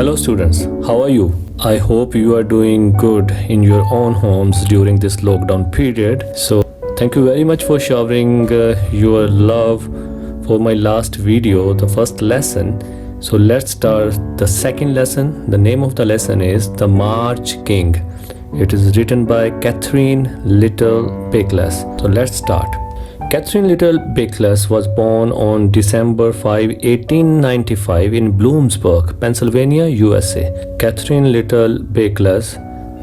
Hello students, how are you? I hope you are doing good in your own homes during this lockdown period. So thank you very much for showering your love for my last video, the first lesson. So let's start the second lesson. The name of the lesson is The March King. It is written by Catherine Little Bakeless. So let's start. Catherine Little Bakeless was born on December 5, 1895 in Bloomsburg, Pennsylvania, USA. Catherine Little Bakeless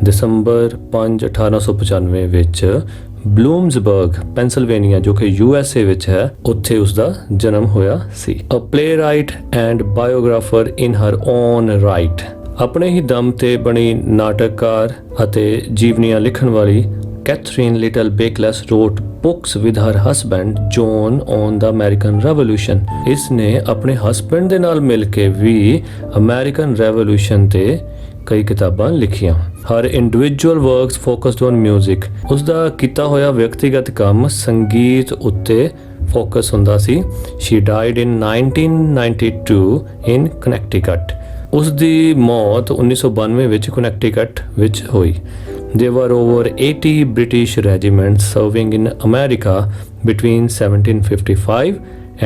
ਦਸੰਬਰ 5 1895 ਵਿੱਚ ਬਲੂਮਸਬਰਗ Pennsylvania ਜੋ ਕਿ USA ਵਿੱਚ ਹੈ ਉੱਥੇ ਉਸ ਦਾ ਜਨਮ ਹੋਇਆ ਸੀ। A playwright and biographer in her own right. ਆਪਣੇ ਹੀ ਦਮ ਤੇ ਬਣੀ ਨਾਟਕਕਾਰ ਅਤੇ ਜੀਵਨੀਆਂ ਲਿਖਣ ਵਾਲੀ Catherine Little Bakeless wrote books with her husband John on the American Revolution. ਇਸਨੇ ਆਪਣੇ ਹਸਬੈਂਡ ਦੇ ਨਾਲ ਮਿਲ ਕੇ ਵੀ ਅਮਰੀਕਨ ਰੈਵੋਲੂਸ਼ਨ ਤੇ ਕਈ ਕਿਤਾਬਾਂ ਲਿਖੀਆਂ। Her individual works focused on music. ਉਸ ਦਾ ਕੀਤਾ ਹੋਇਆ ਵਿਅਕਤੀਗਤ ਕੰਮ ਸੰਗੀਤ ਉੱਤੇ ਫੋਕਸ ਹੁੰਦਾ ਸੀ। She died in 1992 in Connecticut. ਉਸ ਦੀ ਮੌਤ 1992 ਵਿੱਚ ਕਨੈਕਟੀਕਟ ਵਿੱਚ ਹੋਈ। There were over 80 British regiments serving in America between 1755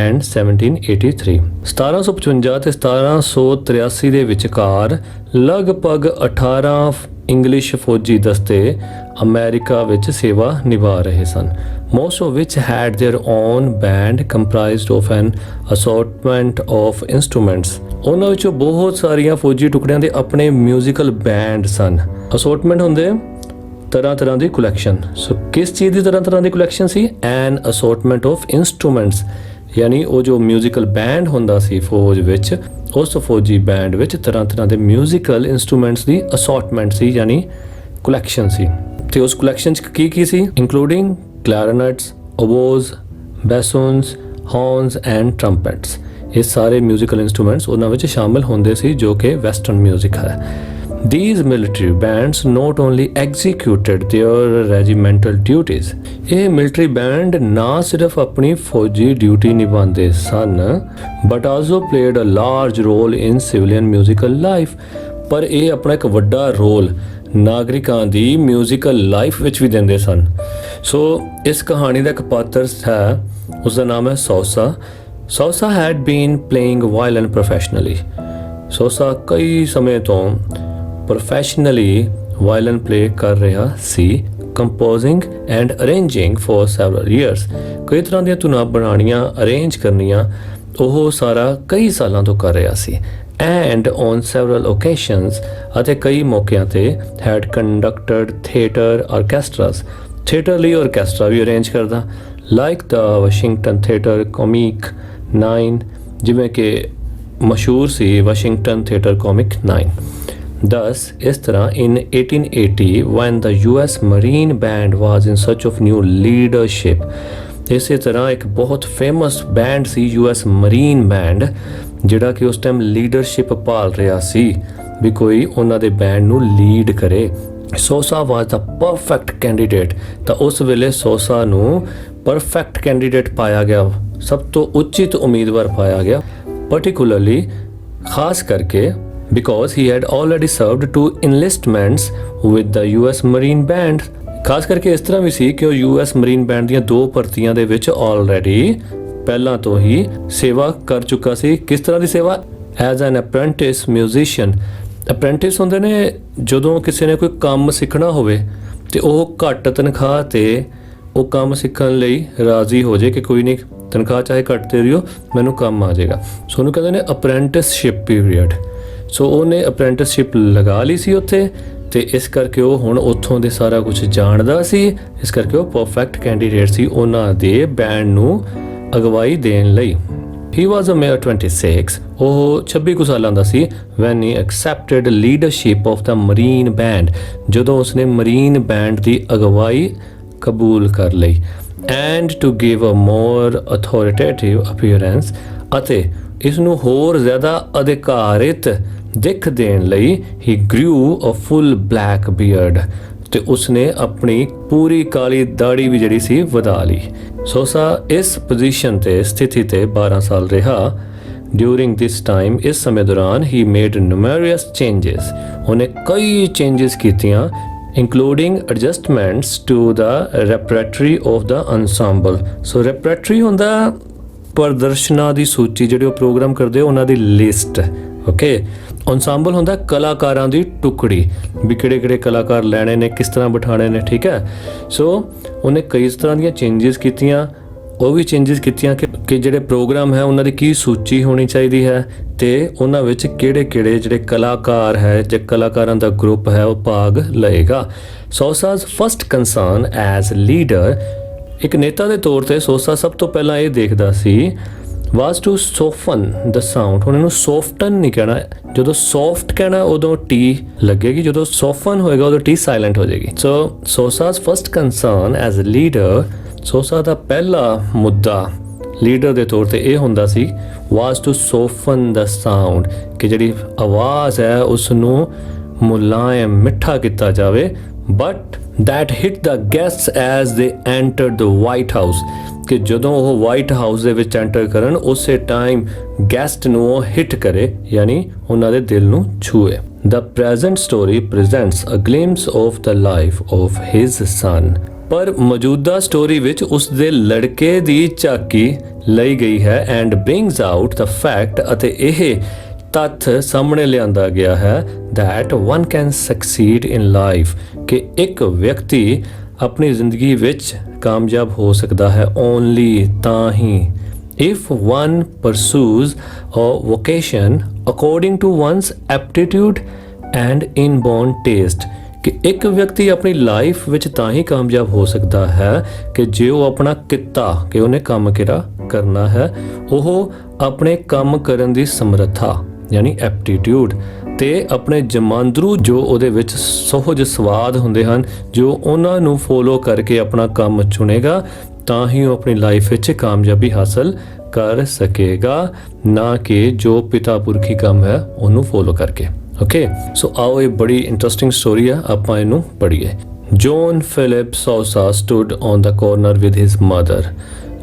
and 1783. 1755 ਤੇ 1783 ਦੇ ਵਿਚਕਾਰ ਲਗਭਗ 18 ਇੰਗਲਿਸ਼ ਫੌਜੀ ਦਸਤੇ ਅਮਰੀਕਾ ਵਿੱਚ ਸੇਵਾ ਨਿਭਾ ਰਹੇ ਸਨ। Most of which had their own band comprised of an assortment of instruments. ਉਹਨਾਂ ਵਿੱਚੋਂ ਬਹੁਤ ਸਾਰੀਆਂ ਫੌਜੀ ਟੁਕੜਿਆਂ ਦੇ ਆਪਣੇ ਮਿਊਜ਼ੀਕਲ ਬੈਂਡ ਸਨ। ਅਸੋਰਟਮੈਂਟ ਹੁੰਦੇ ਤਰ੍ਹਾਂ ਦੀ ਕਲੈਕਸ਼ਨ। ਸੋ ਕਿਸ ਚੀਜ਼ ਦੀ ਤਰ੍ਹਾਂ ਦੀ ਕਲੈਕਸ਼ਨ ਸੀ? ਐਨ ਅਸੋਰਟਮੈਂਟ ਆਫ ਇੰਸਟਰੂਮੈਂਟਸ, ਯਾਨੀ ਉਹ ਜੋ ਮਿਊਜ਼ੀਕਲ ਬੈਂਡ ਹੁੰਦਾ ਸੀ ਫੌਜ ਵਿੱਚ, ਉਸ ਫੌਜੀ ਬੈਂਡ ਵਿੱਚ ਤਰ੍ਹਾਂ ਦੇ ਮਿਊਜ਼ੀਕਲ ਇੰਸਟਰੂਮੈਂਟਸ ਦੀ ਅਸੋਰਟਮੈਂਟ ਸੀ, ਯਾਨੀ ਕਲੈਕਸ਼ਨ ਸੀ। ਤੇ ਉਸ ਕਲੈਕਸ਼ਨ 'ਚ ਕੀ ਸੀ? ਇੰਕਲੂਡਿੰਗ ਕਲੈਰਨਟਸ, ਓਬੋਜ਼, ਬੈਸੂਨਸ, ਹੌਰਨਸ ਐਂਡ ਟਰੰਪਟਸ। ਇਹ ਸਾਰੇ ਮਿਊਜ਼ੀਕਲ ਇੰਸਟਰੂਮੈਂਟਸ ਉਹਨਾਂ ਵਿੱਚ ਸ਼ਾਮਿਲ ਹੁੰਦੇ ਸੀ ਜੋ ਕਿ ਵੈਸਟਰਨ ਮਿਊਜ਼ਿਕ ਹੈ। These military bands not only executed their regimental duties. ਇਹ military band ਨਾ ਸਿਰਫ ਆਪਣੀ ਫੌਜੀ ਡਿਊਟੀ ਨਿਭਾਉਂਦੇ ਸਨ but also played a large role in civilian musical life. ਪਰ ਇਹ ਆਪਣਾ ਇੱਕ ਵੱਡਾ ਰੋਲ ਨਾਗਰਿਕਾਂ ਦੀ ਮਿਊਜ਼ੀਕਲ ਲਾਈਫ ਵਿੱਚ ਵੀ ਦਿੰਦੇ ਸਨ। ਸੋ ਇਸ ਕਹਾਣੀ ਦਾ ਇੱਕ ਪਾਤਰ ਹੈ, ਉਸਦਾ ਨਾਮ ਹੈ ਸੌਸਾ। ਸੌਸਾ had been playing violin professionally. ਸੌਸਾ ਕਈ ਸਮੇਂ ਤੋਂ ਪ੍ਰੋਫੈਸ਼ਨਲੀ ਵਾਇਲਨ ਪਲੇ ਕਰ ਰਿਹਾ ਸੀ, ਕੰਪੋਜ਼ਿੰਗ ਐਂਡ ਅਰੇਂਜਿੰਗ ਫॉर ਸੈਵਰਲ ਈਅਰਸ। ਕਈ ਤਰ੍ਹਾਂ ਦੀਆਂ ਧੁਨਾਂ ਬਣਾਉਣੀਆਂ, ਅਰੇਂਜ ਕਰਨੀਆਂ ਉਹ ਸਾਰਾ ਕਈ ਸਾਲਾਂ ਤੋਂ ਕਰ ਰਿਹਾ ਸੀ। ਐਂਡ ਔਨ ਸੈਵਰਲ ਓਕੇਸ਼ਨਸ, ਅਤੇ ਕਈ ਮੌਕਿਆਂ ਤੇ ਹੈਡ ਕੰਡਕਟਡ ਥੀਏਟਰ ਆਰਕੈਸਟਰਾਸ। ਥੀਏਟਰ ਲਈ ਆਰਕੈਸਟਰਾ ਵੀ ਅਰੇਂਜ ਕਰਦਾ, ਲਾਈਕ ਦਾ ਵਾਸ਼ਿੰਗਟਨ ਥੀਏਟਰ ਕਾਮਿਕ 9, ਜਿਵੇਂ ਕਿ ਮਸ਼ਹੂਰ ਸੀ ਵਾਸ਼ਿੰਗਟਨ ਥੀਏਟਰ ਕਾਮਿਕ 9। Thus, ਇਸ ਤਰ੍ਹਾਂ in 1880 when the US Marine Band was in search of new leadership, ਇਸੇ ਤਰ੍ਹਾਂ ਇੱਕ ਬਹੁਤ ਫੇਮਸ ਬੈਂਡ ਸੀ US Marine Band ਜਿਹੜਾ ਕਿ ਉਸ ਟਾਈਮ ਲੀਡਰਸ਼ਿਪ ਭਾਲ ਰਿਹਾ ਸੀ ਵੀ ਕੋਈ ਉਹਨਾਂ ਦੇ ਬੈਂਡ ਨੂੰ ਲੀਡ ਕਰੇ। ਸੋਸਾ ਵਾਸ ਦਾ ਪਰਫੈਕਟ ਕੈਂਡੀਡੇਟ। ਤਾਂ ਉਸ ਵੇਲੇ ਸੋਸਾ ਨੂੰ ਪਰਫੈਕਟ ਕੈਂਡੀਡੇਟ ਪਾਇਆ ਗਿਆ, ਸਭ ਤੋਂ ਉਚਿਤ ਉਮੀਦਵਾਰ ਪਾਇਆ ਗਿਆ, ਪਰਟੀਕੂਲਰਲੀ ਖਾਸ ਕਰਕੇ because he had already served 2 enlistments with the US Marine Band. ਖਾਸ ਕਰਕੇ ਇਸ ਤਰ੍ਹਾਂ ਵੀ ਸੀ ਕਿ ਉਹ US Marine Band ਦੀਆਂ 2 ਭਰਤੀਆਂ ਦੇ ਵਿੱਚ ਆਲਰੇਡੀ ਪਹਿਲਾਂ ਤੋਂ ਹੀ ਸੇਵਾ ਕਰ ਚੁੱਕਾ ਸੀ। ਕਿਸ ਤਰ੍ਹਾਂ ਦੀ ਸੇਵਾ? As an apprentice musician. Apprentice ਹੁੰਦੇ ਨੇ ਜਦੋਂ ਕਿਸੇ ਨੇ ਕੋਈ ਕੰਮ ਸਿੱਖਣਾ ਹੋਵੇ ਤੇ ਉਹ ਘੱਟ ਤਨਖਾਹ ਤੇ ਉਹ ਕੰਮ ਸਿੱਖਣ ਲਈ ਰਾਜ਼ੀ ਹੋ ਜਾਏ ਕਿ ਕੋਈ ਨਹੀਂ, ਤਨਖਾਹ ਚਾਹੇ ਘੱਟ ਦੇ ਦਿਓ, ਮੈਨੂੰ ਕੰਮ ਆ ਜਾਏਗਾ। ਸੋ ਉਹਨੂੰ ਕਹਿੰਦੇ ਨੇ ਅਪ੍ਰੈਂਟਿਸਸ਼ਿਪ ਪੀਰੀਅਡ। ਸੋ ਉਹਨੇ ਅਪ੍ਰੈਂਟਿਸਸ਼ਿਪ ਲਗਾ ਲਈ ਸੀ ਉੱਥੇ, ਤੇ ਇਸ ਕਰਕੇ ਉਹ ਹੁਣ ਉੱਥੋਂ ਦੇ ਸਾਰਾ ਕੁਝ ਜਾਣਦਾ ਸੀ। ਇਸ ਕਰਕੇ ਉਹ ਪਰਫੈਕਟ ਕੈਂਡੀਡੇਟ ਸੀ ਉਹਨਾਂ ਦੇ ਬੈਂਡ ਨੂੰ ਅਗਵਾਈ ਦੇਣ ਲਈ। He was a mere 26. ਉਹ 26 ਕੁ ਸਾਲਾਂ ਦਾ ਸੀ when he accepted leadership of the Marine Band, ਜਦੋਂ ਉਸਨੇ ਮਰੀਨ ਬੈਂਡ ਦੀ ਅਗਵਾਈ ਕਬੂਲ ਕਰ ਲਈ। And to give a more authoritative appearance, ਅਤੇ ਇਸ ਨੂੰ ਹੋਰ ਜ਼ਿਆਦਾ ਅਧਿਕਾਰਿਤ ਦਿੱਖ ਦੇਣ ਲਈ he grew a full black beard, ਤੇ ਉਸਨੇ ਆਪਣੀ ਪੂਰੀ ਕਾਲੀ ਦਾੜੀ ਵੀ ਜਿਹੜੀ ਸੀ ਵਧਾ ਲਈ। ਸੋਸਾ ਇਸ ਪੋਜੀਸ਼ਨ ਤੇ ਸਥਿਤੀ ਤੇ 12 ਸਾਲ ਰਿਹਾ ड्यूरिंग दिस टाइम, इस समय दौरान ही मेड न्यूमेरियस चेंजेस, उन्हें कई चेंजेस कीतियां, including adjustments to the repertory of the ensemble. So repertory हुंदा प्रदर्शनां दी सूची, जिहड़े प्रोग्राम करदे उन्हां दी लिस्ट। ओके, अंसांबल हुंदा कलाकारां दी टुकड़ी, भी किहड़े कलाकार लैणे ने, किस तरह बिठाणे ने, ठीक है। सो उन्हें कई तरह दी चेंजेस कीतियां, ਉਹ ਵੀ ਚੇਂजेस ਕੀਤੀਆਂ ਕਿ ਜਿਹੜੇ ਪ੍ਰੋਗਰਾਮ ਹੈ ਉਹਨਾਂ ਦੀ ਕੀ ਸੂਚੀ ਹੋਣੀ ਚਾਹੀਦੀ ਹੈ ਤੇ ਉਹਨਾਂ ਵਿੱਚ ਕਿਹੜੇ ਜਿਹੜੇ ਕਲਾਕਾਰ ਹੈ ਜਾਂ ਕਲਾਕਾਰਾਂ ਦਾ ਗਰੁੱਪ ਹੈ ਉਹ ਭਾਗ ਲਏਗਾ। ਸੋਸਾ's ਫਸਟ ਕੰਸਰਨ ਐਜ਼ ਲੀਡਰ, ਇੱਕ ਨੇਤਾ ਦੇ ਤੌਰ ਤੇ ਸੋਸਾ ਸਭ ਤੋਂ ਪਹਿਲਾਂ ਇਹ ਦੇਖਦਾ ਸੀ was to soften the sound। ਹੁਣ ਇਹਨੂੰ ਸੌਫਟਨ ਨਹੀਂ ਕਹਿਣਾ, ਜਦੋਂ ਸੌਫਟ ਕਹਿਣਾ ਉਦੋਂ ਟੀ ਲੱਗੇਗੀ, ਜਦੋਂ ਸੌਫਨ ਹੋਏਗਾ ਉਦੋਂ ਟੀ ਸਾਇਲੈਂਟ ਹੋ ਜਾਏਗੀ। So Sousa's first concern as leader, Sousa ਦਾ ਪਹਿਲਾ ਮੁੱਦਾ ਲੀਡਰ ਦੇ ਤੌਰ ਤੇ ਇਹ ਹੁੰਦਾ ਸੀ was to soften the sound, ਕਿ ਜਿਹੜੀ ਆਵਾਜ਼ ਹੈ ਉਸ ਨੂੰ ਮੁਲਾਇਮ ਮਿੱਠਾ ਕੀਤਾ ਜਾਵੇ। But that hit the guests as they entered the White House, ਕਿ ਜਦੋਂ ਉਹ ਵਾਈਟ ਹਾਊਸ ਦੇ ਵਿੱਚ ਐਂਟਰ ਕਰਨ ਉਸੇ ਟਾਈਮ ਗੈਸਟ ਨੂੰ ਉਹ ਹਿੱਟ ਕਰੇ, ਯਾਨੀ ਉਹਨਾਂ ਦੇ ਦਿਲ ਨੂੰ ਛੂਏ। The present story presents a glimpse of the life of his son, ਪਰ ਮੌਜੂਦਾ ਸਟੋਰੀ ਵਿੱਚ ਉਸ ਦੇ ਲੜਕੇ ਦੀ ਝਾਕੀ ਲਈ ਗਈ ਹੈ। And brings out the fact, ਅਤੇ ਇਹ ਤੱਥ ਸਾਹਮਣੇ ਲਿਆਂਦਾ ਗਿਆ ਹੈ that one can succeed in life, ਕਿ ਇੱਕ ਵਿਅਕਤੀ ਆਪਣੀ ਜ਼ਿੰਦਗੀ ਵਿੱਚ ਕਾਮਯਾਬ ਹੋ ਸਕਦਾ ਹੈ ਓਨਲੀ ਤਾਂ ਹੀ if one pursues a vocation according to one's aptitude and inborn taste, ਕਿ ਇੱਕ ਵਿਅਕਤੀ ਆਪਣੀ ਲਾਈਫ ਵਿੱਚ ਤਾਂ ਹੀ ਕਾਮਯਾਬ ਹੋ ਸਕਦਾ ਹੈ ਕਿ ਜੇ ਉਹ ਆਪਣਾ ਕਿੱਤਾ, ਕਿ ਉਹਨੇ ਕੰਮ ਕਿਹੜਾ ਕਰਨਾ ਹੈ, ਉਹ ਆਪਣੇ ਕੰਮ ਕਰਨ ਦੀ ਸਮਰੱਥਾ ਯਾਨੀ ਐਪਟੀਟਿਊਡ ਤੇ ਆਪਣੇ ਜਮਾਂਦਰੂ ਜੋ ਉਹਦੇ ਵਿੱਚ ਸਹਿਜ ਸਵਾਦ ਹੁੰਦੇ ਹਨ, ਜੋ ਉਹਨਾਂ ਨੂੰ ਫੋਲੋ ਕਰਕੇ ਆਪਣਾ ਕੰਮ ਚੁਣੇਗਾ, ਤਾਂ ਹੀ ਉਹ ਆਪਣੀ ਲਾਈਫ ਵਿੱਚ ਕਾਮਯਾਬੀ ਹਾਸਲ ਕਰ ਸਕੇਗਾ, ਨਾ ਕਿ ਜੋ ਪਿਤਾ ਪੁਰਖੀ ਕੰਮ ਹੈ ਉਹਨੂੰ ਫੋਲੋ ਕਰਕੇ। ਓਕੇ, ਸੋ ਆਓ ਇਹ ਬੜੀ ਇੰਟਰਸਟਿੰਗ ਸਟੋਰੀ ਆ, ਆਪਾਂ ਇਹਨੂੰ ਪੜ੍ਹੀਏ। John Philip Sousa stood on the corner with his mother.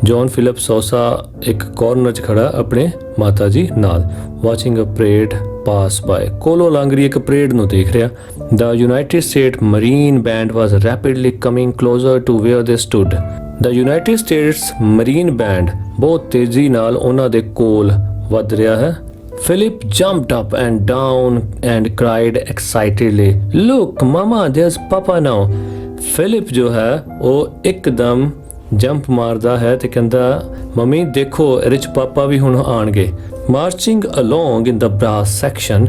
John Philip Sousa ਇੱਕ ਕਾਰਨਰ 'ਚ ਖੜਾ ਆਪਣੇ ਮਾਤਾ ਜੀ ਨਾਲ, watching a parade pass by, ਕੋਲੋਂ ਲੰਘ ਰਹੀ ਇੱਕ ਪਰੇਡ ਨੂੰ ਦੇਖ ਰਿਹਾ। The United State Marine Band was rapidly coming closer to where they stood. The United States Marine Band ਬਹੁਤ ਤੇਜ਼ੀ ਨਾਲ ਉਹਨਾਂ ਦੇ ਕੋਲ ਵੱਧ ਰਿਹਾ ਹੈ। Philip jumped up and down and cried excitedly, "Look, Mama, there's Papa now." Philip ਜੋ ਹੈ ਉਹ ਇੱਕਦਮ ਜੰਪ ਮਾਰਦਾ ਹੈ ਤੇ ਕਹਿੰਦਾ, ਮੰਮੀ ਦੇਖੋ ਇਹਦੇ 'ਚ ਪਾਪਾ ਵੀ ਹੁਣ ਆਣਗੇ। Marching along in the brass section,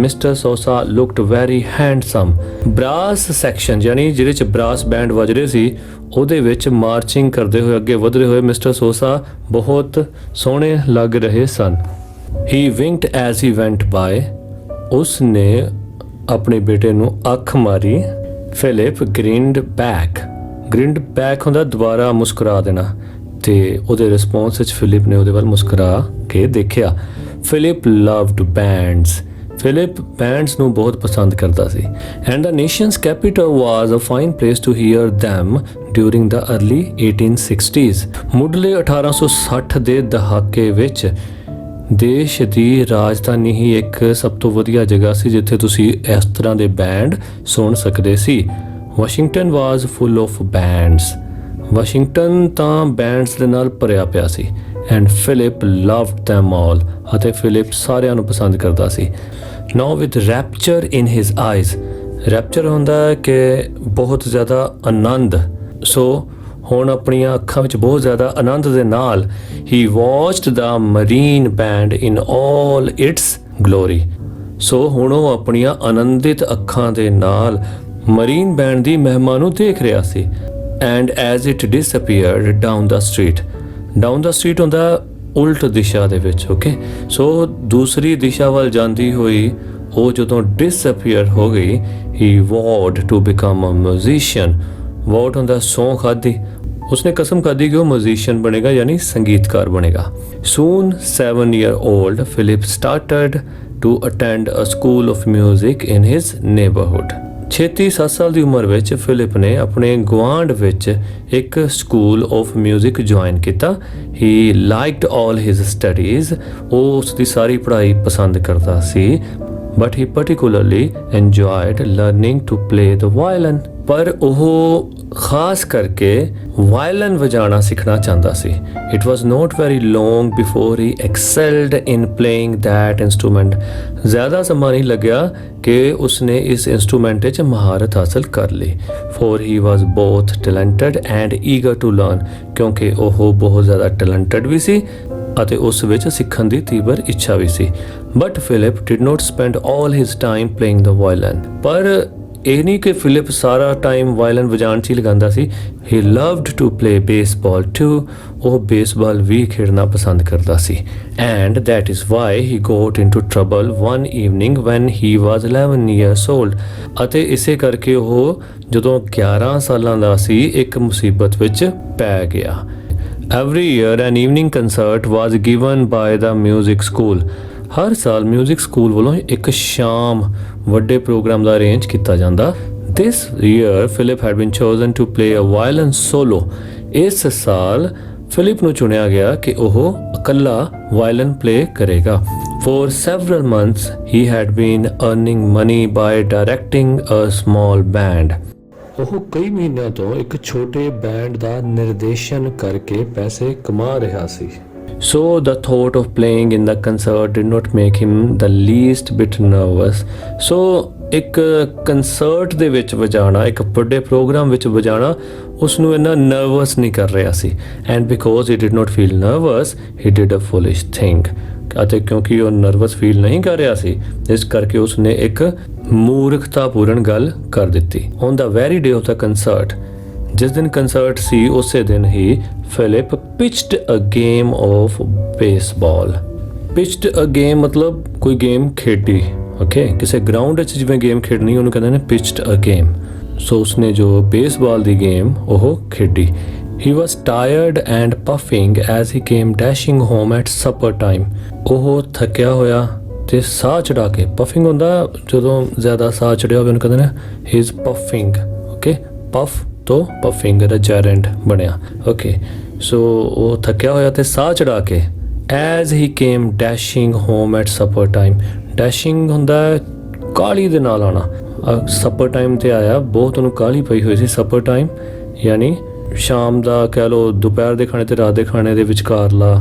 Mr. Sosa looked very handsome. Brass section ਯਾਨੀ ਜਿਹਦੇ 'ਚ brass band ਵੱਜ ਰਹੇ ਸੀ, ਉਹਦੇ ਵਿੱਚ ਮਾਰਚਿੰਗ ਕਰਦੇ ਹੋਏ ਅੱਗੇ ਵਧ ਰਹੇ ਹੋਏ ਮਿਸਟਰ ਸੋਸਾ ਬਹੁਤ ਸੋਹਣੇ ਲੱਗ ਰਹੇ ਸਨ। He winked as he went by. ਉਸਨੇ ਆਪਣੇ ਬੇਟੇ ਨੂੰ ਅੱਖ ਮਾਰੀ। Philip grinned back. Grinned back ਹੁੰਦਾ ਦੁਬਾਰਾ ਮੁਸਕਰਾ ਦੇਣਾ, ਤੇ ਉਹਦੇ ਰਿਸਪੌਂਸ ਵਿੱਚ ਫਿਲਿਪ ਨੇ ਉਹਦੇ ਵੱਲ ਮੁਸਕਰਾ ਕੇ ਦੇਖਿਆ। Philip loved bands. Philip bands ਨੂੰ ਬਹੁਤ ਪਸੰਦ ਕਰਦਾ ਸੀ। And the nation's capital was a fine place to hear them during the early 1860s. ਮੁੱਢਲੇ 1860 ਦੇ ਦਹਾਕੇ ਵਿੱਚ ਦੇਸ਼ ਦੀ ਰਾਜਧਾਨੀ ਹੀ ਇੱਕ ਸਭ ਤੋਂ ਵਧੀਆ ਜਗ੍ਹਾ ਸੀ ਜਿੱਥੇ ਤੁਸੀਂ ਇਸ ਤਰ੍ਹਾਂ ਦੇ ਬੈਂਡ ਸੁਣ ਸਕਦੇ ਸੀ। Washington was full of bands. Washington ਤਾਂ ਬੈਂਡਸ ਦੇ ਨਾਲ ਭਰਿਆ ਪਿਆ ਸੀ। And Philip loved them all, ਅਤੇ ਫਿਲਿਪ ਸਾਰਿਆਂ ਨੂੰ ਪਸੰਦ ਕਰਦਾ ਸੀ। Now with rapture in his eyes. Rapture ਹੁੰਦਾ ਕਿ ਬਹੁਤ ਜ਼ਿਆਦਾ ਆਨੰਦ। ਸੋ ਹੁਣ ਆਪਣੀਆਂ ਅੱਖਾਂ ਵਿੱਚ ਬਹੁਤ ਜ਼ਿਆਦਾ ਆਨੰਦ ਦੇ ਨਾਲ ਹੀ watched the Marine Band in all its glory. So ਹੁਣ ਉਹ ਆਪਣੀਆਂ ਆਨੰਦਿਤ ਅੱਖਾਂ ਦੇ ਨਾਲ ਮਰੀਨ ਬੈਂਡ ਦੀ ਮਹਿਮਾ ਨੂੰ ਦੇਖ ਰਿਹਾ ਸੀ। And as it disappeared down the street. Down the street ਹੁੰਦਾ ਉਲਟ ਦਿਸ਼ਾ ਦੇ ਵਿੱਚ। ਓਕੇ, ਸੋ ਦੂਸਰੀ ਦਿਸ਼ਾ ਵੱਲ ਜਾਂਦੀ ਹੋਈ ਉਹ ਜਦੋਂ ਡਿਸਅਪੀਅਰ ਹੋ ਗਈ, he vowed to become a musician. Vowed ਹੁੰਦਾ ਸਹੁੰ ਖਾਧੀ, ਉਸਨੇ ਕਸਮ ਖਾਧੀ ਕਿ ਉਹ ਮਿਊਜ਼ੀਸ਼ੀਅਨ ਬਣੇਗਾ ਯਾਨੀ ਸੰਗੀਤਕਾਰ ਬਣੇਗਾ। ਸੂਨ 7 year old Philip started to attend a school of music in his neighborhood. ਛੇਤੀ 7 ਸਾਲ ਦੀ ਉਮਰ ਵਿੱਚ ਫਿਲਿਪ ਨੇ ਆਪਣੇ ਗੁਆਂਢ ਵਿੱਚ ਇੱਕ ਸਕੂਲ ਆਫ ਮਿਊਜ਼ਿਕ ਜੁਆਇਨ ਕੀਤਾ। He liked all his studies, ਉਹ ਉਸ ਦੀ ਸਾਰੀ ਪੜ੍ਹਾਈ ਪਸੰਦ ਕਰਦਾ ਸੀ। But he particularly enjoyed learning to play the violin, ਪਰ ਉਹ ਖਾਸ ਕਰਕੇ ਵਾਇਲਨ ਵਜਾਉਣਾ ਸਿੱਖਣਾ ਚਾਹੁੰਦਾ ਸੀ। It was not very long before he excelled in playing that instrument. ਜ਼ਿਆਦਾ ਸਮਾਂ ਨਹੀਂ ਲੱਗਿਆ ਕਿ ਉਸਨੇ ਇਸ ਇੰਸਟਰੂਮੈਂਟ ਵਿੱਚ ਮਹਾਰਤ ਹਾਸਲ ਕਰ ਲਈ। For he was both talented and eager to learn, ਕਿਉਂਕਿ ਉਹ ਬਹੁਤ ਜ਼ਿਆਦਾ ਟੈਲੈਂਟਡ ਵੀ ਸੀ ਅਤੇ ਉਸ ਵਿੱਚ ਸਿੱਖਣ ਦੀ ਤੀਬਰ ਇੱਛਾ ਵੀ ਸੀ। But Philip did not spend all his time playing the violin, ਪਰ ਇਹ ਨਹੀਂ ਕਿ ਫਿਲਿਪ ਸਾਰਾ ਟਾਈਮ ਵਾਇਲਨ ਵਜਾਉਣ 'ਚ ਹੀ ਲਗਾਉਂਦਾ ਸੀ। He loved to play baseball too, ਉਹ ਬੇਸਬਾਲ ਵੀ ਖੇਡਣਾ ਪਸੰਦ ਕਰਦਾ ਸੀ। And that is why he got into trouble one evening when he was 11 years old, ਅਤੇ ਇਸੇ ਕਰਕੇ ਉਹ ਜਦੋਂ 11 ਸਾਲਾਂ ਦਾ ਸੀ ਇੱਕ ਮੁਸੀਬਤ ਵਿੱਚ ਪੈ ਗਿਆ। Every year an evening concert was given by the music school. ਹਰ ਸਾਲ ਮਿਊਜ਼ਿਕ ਸਕੂਲ ਵੱਲੋਂ ਇੱਕ ਸ਼ਾਮ ਵੱਡੇ ਪ੍ਰੋਗਰਾਮ ਦਾ ਅਰੇਂਜ ਕੀਤਾ ਜਾਂਦਾ। This year Philip had been chosen to play a violin solo. ਇਸ ਸਾਲ ਫਿਲਿਪ ਨੂੰ ਚੁਣਿਆ ਗਿਆ ਕਿ ਉਹ ਇਕੱਲਾ ਵਾਇਲਨ ਪਲੇ ਕਰੇਗਾ। For several months he had been earning money by directing a small band. ਉਹ ਕਈ ਮਹੀਨਿਆਂ ਤੋਂ ਇੱਕ ਛੋਟੇ ਬੈਂਡ ਦਾ ਨਿਰਦੇਸ਼ਨ ਕਰਕੇ ਪੈਸੇ ਕਮਾ ਰਿਹਾ ਸੀ। So the thought of playing in the concert did not make him the least bit nervous. So ਇੱਕ ਕੰਸਰਟ ਦੇ ਵਿੱਚ ਵਜਾਣਾ, ਇੱਕ ਵੱਡੇ ਪ੍ਰੋਗਰਾਮ ਵਿੱਚ ਵਜਾਣਾ ਉਸ ਨੂੰ ਇੰਨਾ ਨਰਵਸ ਨਹੀਂ ਕਰ ਰਿਹਾ ਸੀ। And because he did not feel nervous, he did a foolish thing. ਅਤੇ ਕਿਉਂਕਿ ਉਹ ਨਰਵਸ ਫੀਲ ਨਹੀਂ ਕਰ ਰਿਹਾ ਸੀ, ਇਸ ਕਰਕੇ ਉਸਨੇ ਇੱਕ ਮੂਰਖਤਾਪੂਰਨ ਗੱਲ ਕਰ ਦਿੱਤੀ। On the very day of the concert, ਜਿਸ ਦਿਨ ਕੰਸਰਟ ਸੀ ਉਸੇ ਦਿਨ ਹੀ Philip pitched a game of baseball. Pitched a game ਮਤਲਬ ਕੋਈ ਗੇਮ ਖੇਡੀ, ਓਕੇ, ਕਿਸੇ ਗਰਾਊਂਡ ਵਿੱਚ ਜਿਵੇਂ ਗੇਮ ਖੇਡਣੀ ਉਹਨੂੰ ਕਹਿੰਦੇ ਨੇ ਪਿਚਡ ਅ ਗੇਮ। ਸੋ ਉਸਨੇ ਜੋ ਬੇਸਬਾਲ ਦੀ ਗੇਮ ਉਹ ਖੇਡੀ। He was tired and puffing as he came dashing home at supper time. ਉਹ ਥੱਕਿਆ ਹੋਇਆ ਤੇ ਸਾਹ ਚੜਾ ਕੇ, ਪਫਿੰਗ ਹੁੰਦਾ ਜਦੋਂ ਜ਼ਿਆਦਾ ਸਾਹ ਚੜਿਆ ਹੋਵੇ ਉਹਨੂੰ ਕਹਿੰਦੇ ਨੇ he is puffing, okay, puff ਤੋਂ ਪਫਿੰਗ ਦਾ ਜੈਰੈਂਟ ਬਣਿਆ, ਓਕੇ। ਸੋ ਉਹ ਥੱਕਿਆ ਹੋਇਆ ਤੇ ਸਾਹ ਚੜਾ ਕੇ as he came dashing home at supper time. Dashing ਹੁੰਦਾ ਕਾਹਲੀ ਦੇ ਨਾਲ ਆਉਣਾ। ਸੱਪਰ ਟਾਈਮ ਤੇ ਆਇਆ, ਬਹੁਤ ਉਹਨੂੰ ਕਾਹਲੀ ਪਈ ਹੋਈ ਸੀ। ਸੱਪਰ ਟਾਈਮ ਯਾਨੀ ਸ਼ਾਮ ਦਾ ਕਹਿ ਲਓ, ਦੁਪਹਿਰ ਦੇ ਖਾਣੇ ਤੇ ਰਾਤ ਦੇ ਖਾਣੇ ਦੇ ਵਿਚਕਾਰਲਾ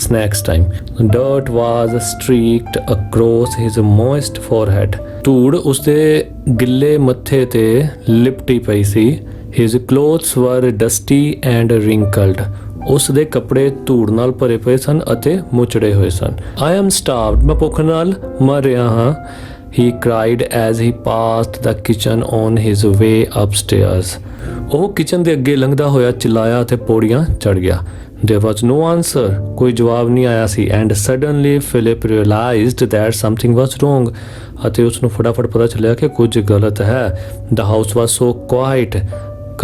ਸਨੈਕਸ ਟਾਈਮ। ਡਰਟ ਵਾਜ਼ ਸਟ੍ਰੀਕਡ ਅਕ੍ਰੋਸ ਹਿਜ਼ ਮੋਇਸਟ ਫੋਰਹੈਡ। ਧੂੜ ਉਸਦੇ ਗਿੱਲੇ ਮੱਥੇ ਤੇ ਲਿਪਟੀ ਪਈ ਸੀ। ਹਿਜ਼ ਕਲੋਥਸ ਵਰ ਡਸਟੀ ਐਂਡ ਰਿੰਕਲਡ। ਉਸ ਦੇ ਕੱਪੜੇ ਧੂੜ ਨਾਲ ਭਰੇ ਪਏ ਸਨ ਅਤੇ ਮੁਚੜੇ ਹੋਏ ਸਨ। ਆਈ ਐਮ ਸਟਾਰਵਡ, ਮੈਂ ਭੁੱਖ ਨਾਲ ਮਰ ਰਿਹਾ ਹਾਂ। He cried as he passed the kitchen on his way upstairs. ਉਹ ਕਿਚਨ ਦੇ ਅੱਗੇ ਲੰਘਦਾ ਹੋਇਆ ਚਿਲਾਇਆ ਤੇ ਪੌੜੀਆਂ ਚੜ ਗਿਆ। There was no answer. ਕੋਈ ਜਵਾਬ ਨਹੀਂ ਆਇਆ ਸੀ। And suddenly Philip realized that something was wrong. ਅਤੇ ਉਸ ਨੂੰ ਫਟਾਫਟ ਪਤਾ ਚੱਲਿਆ ਕਿ ਕੁਝ ਗਲਤ ਹੈ। The house was so quiet.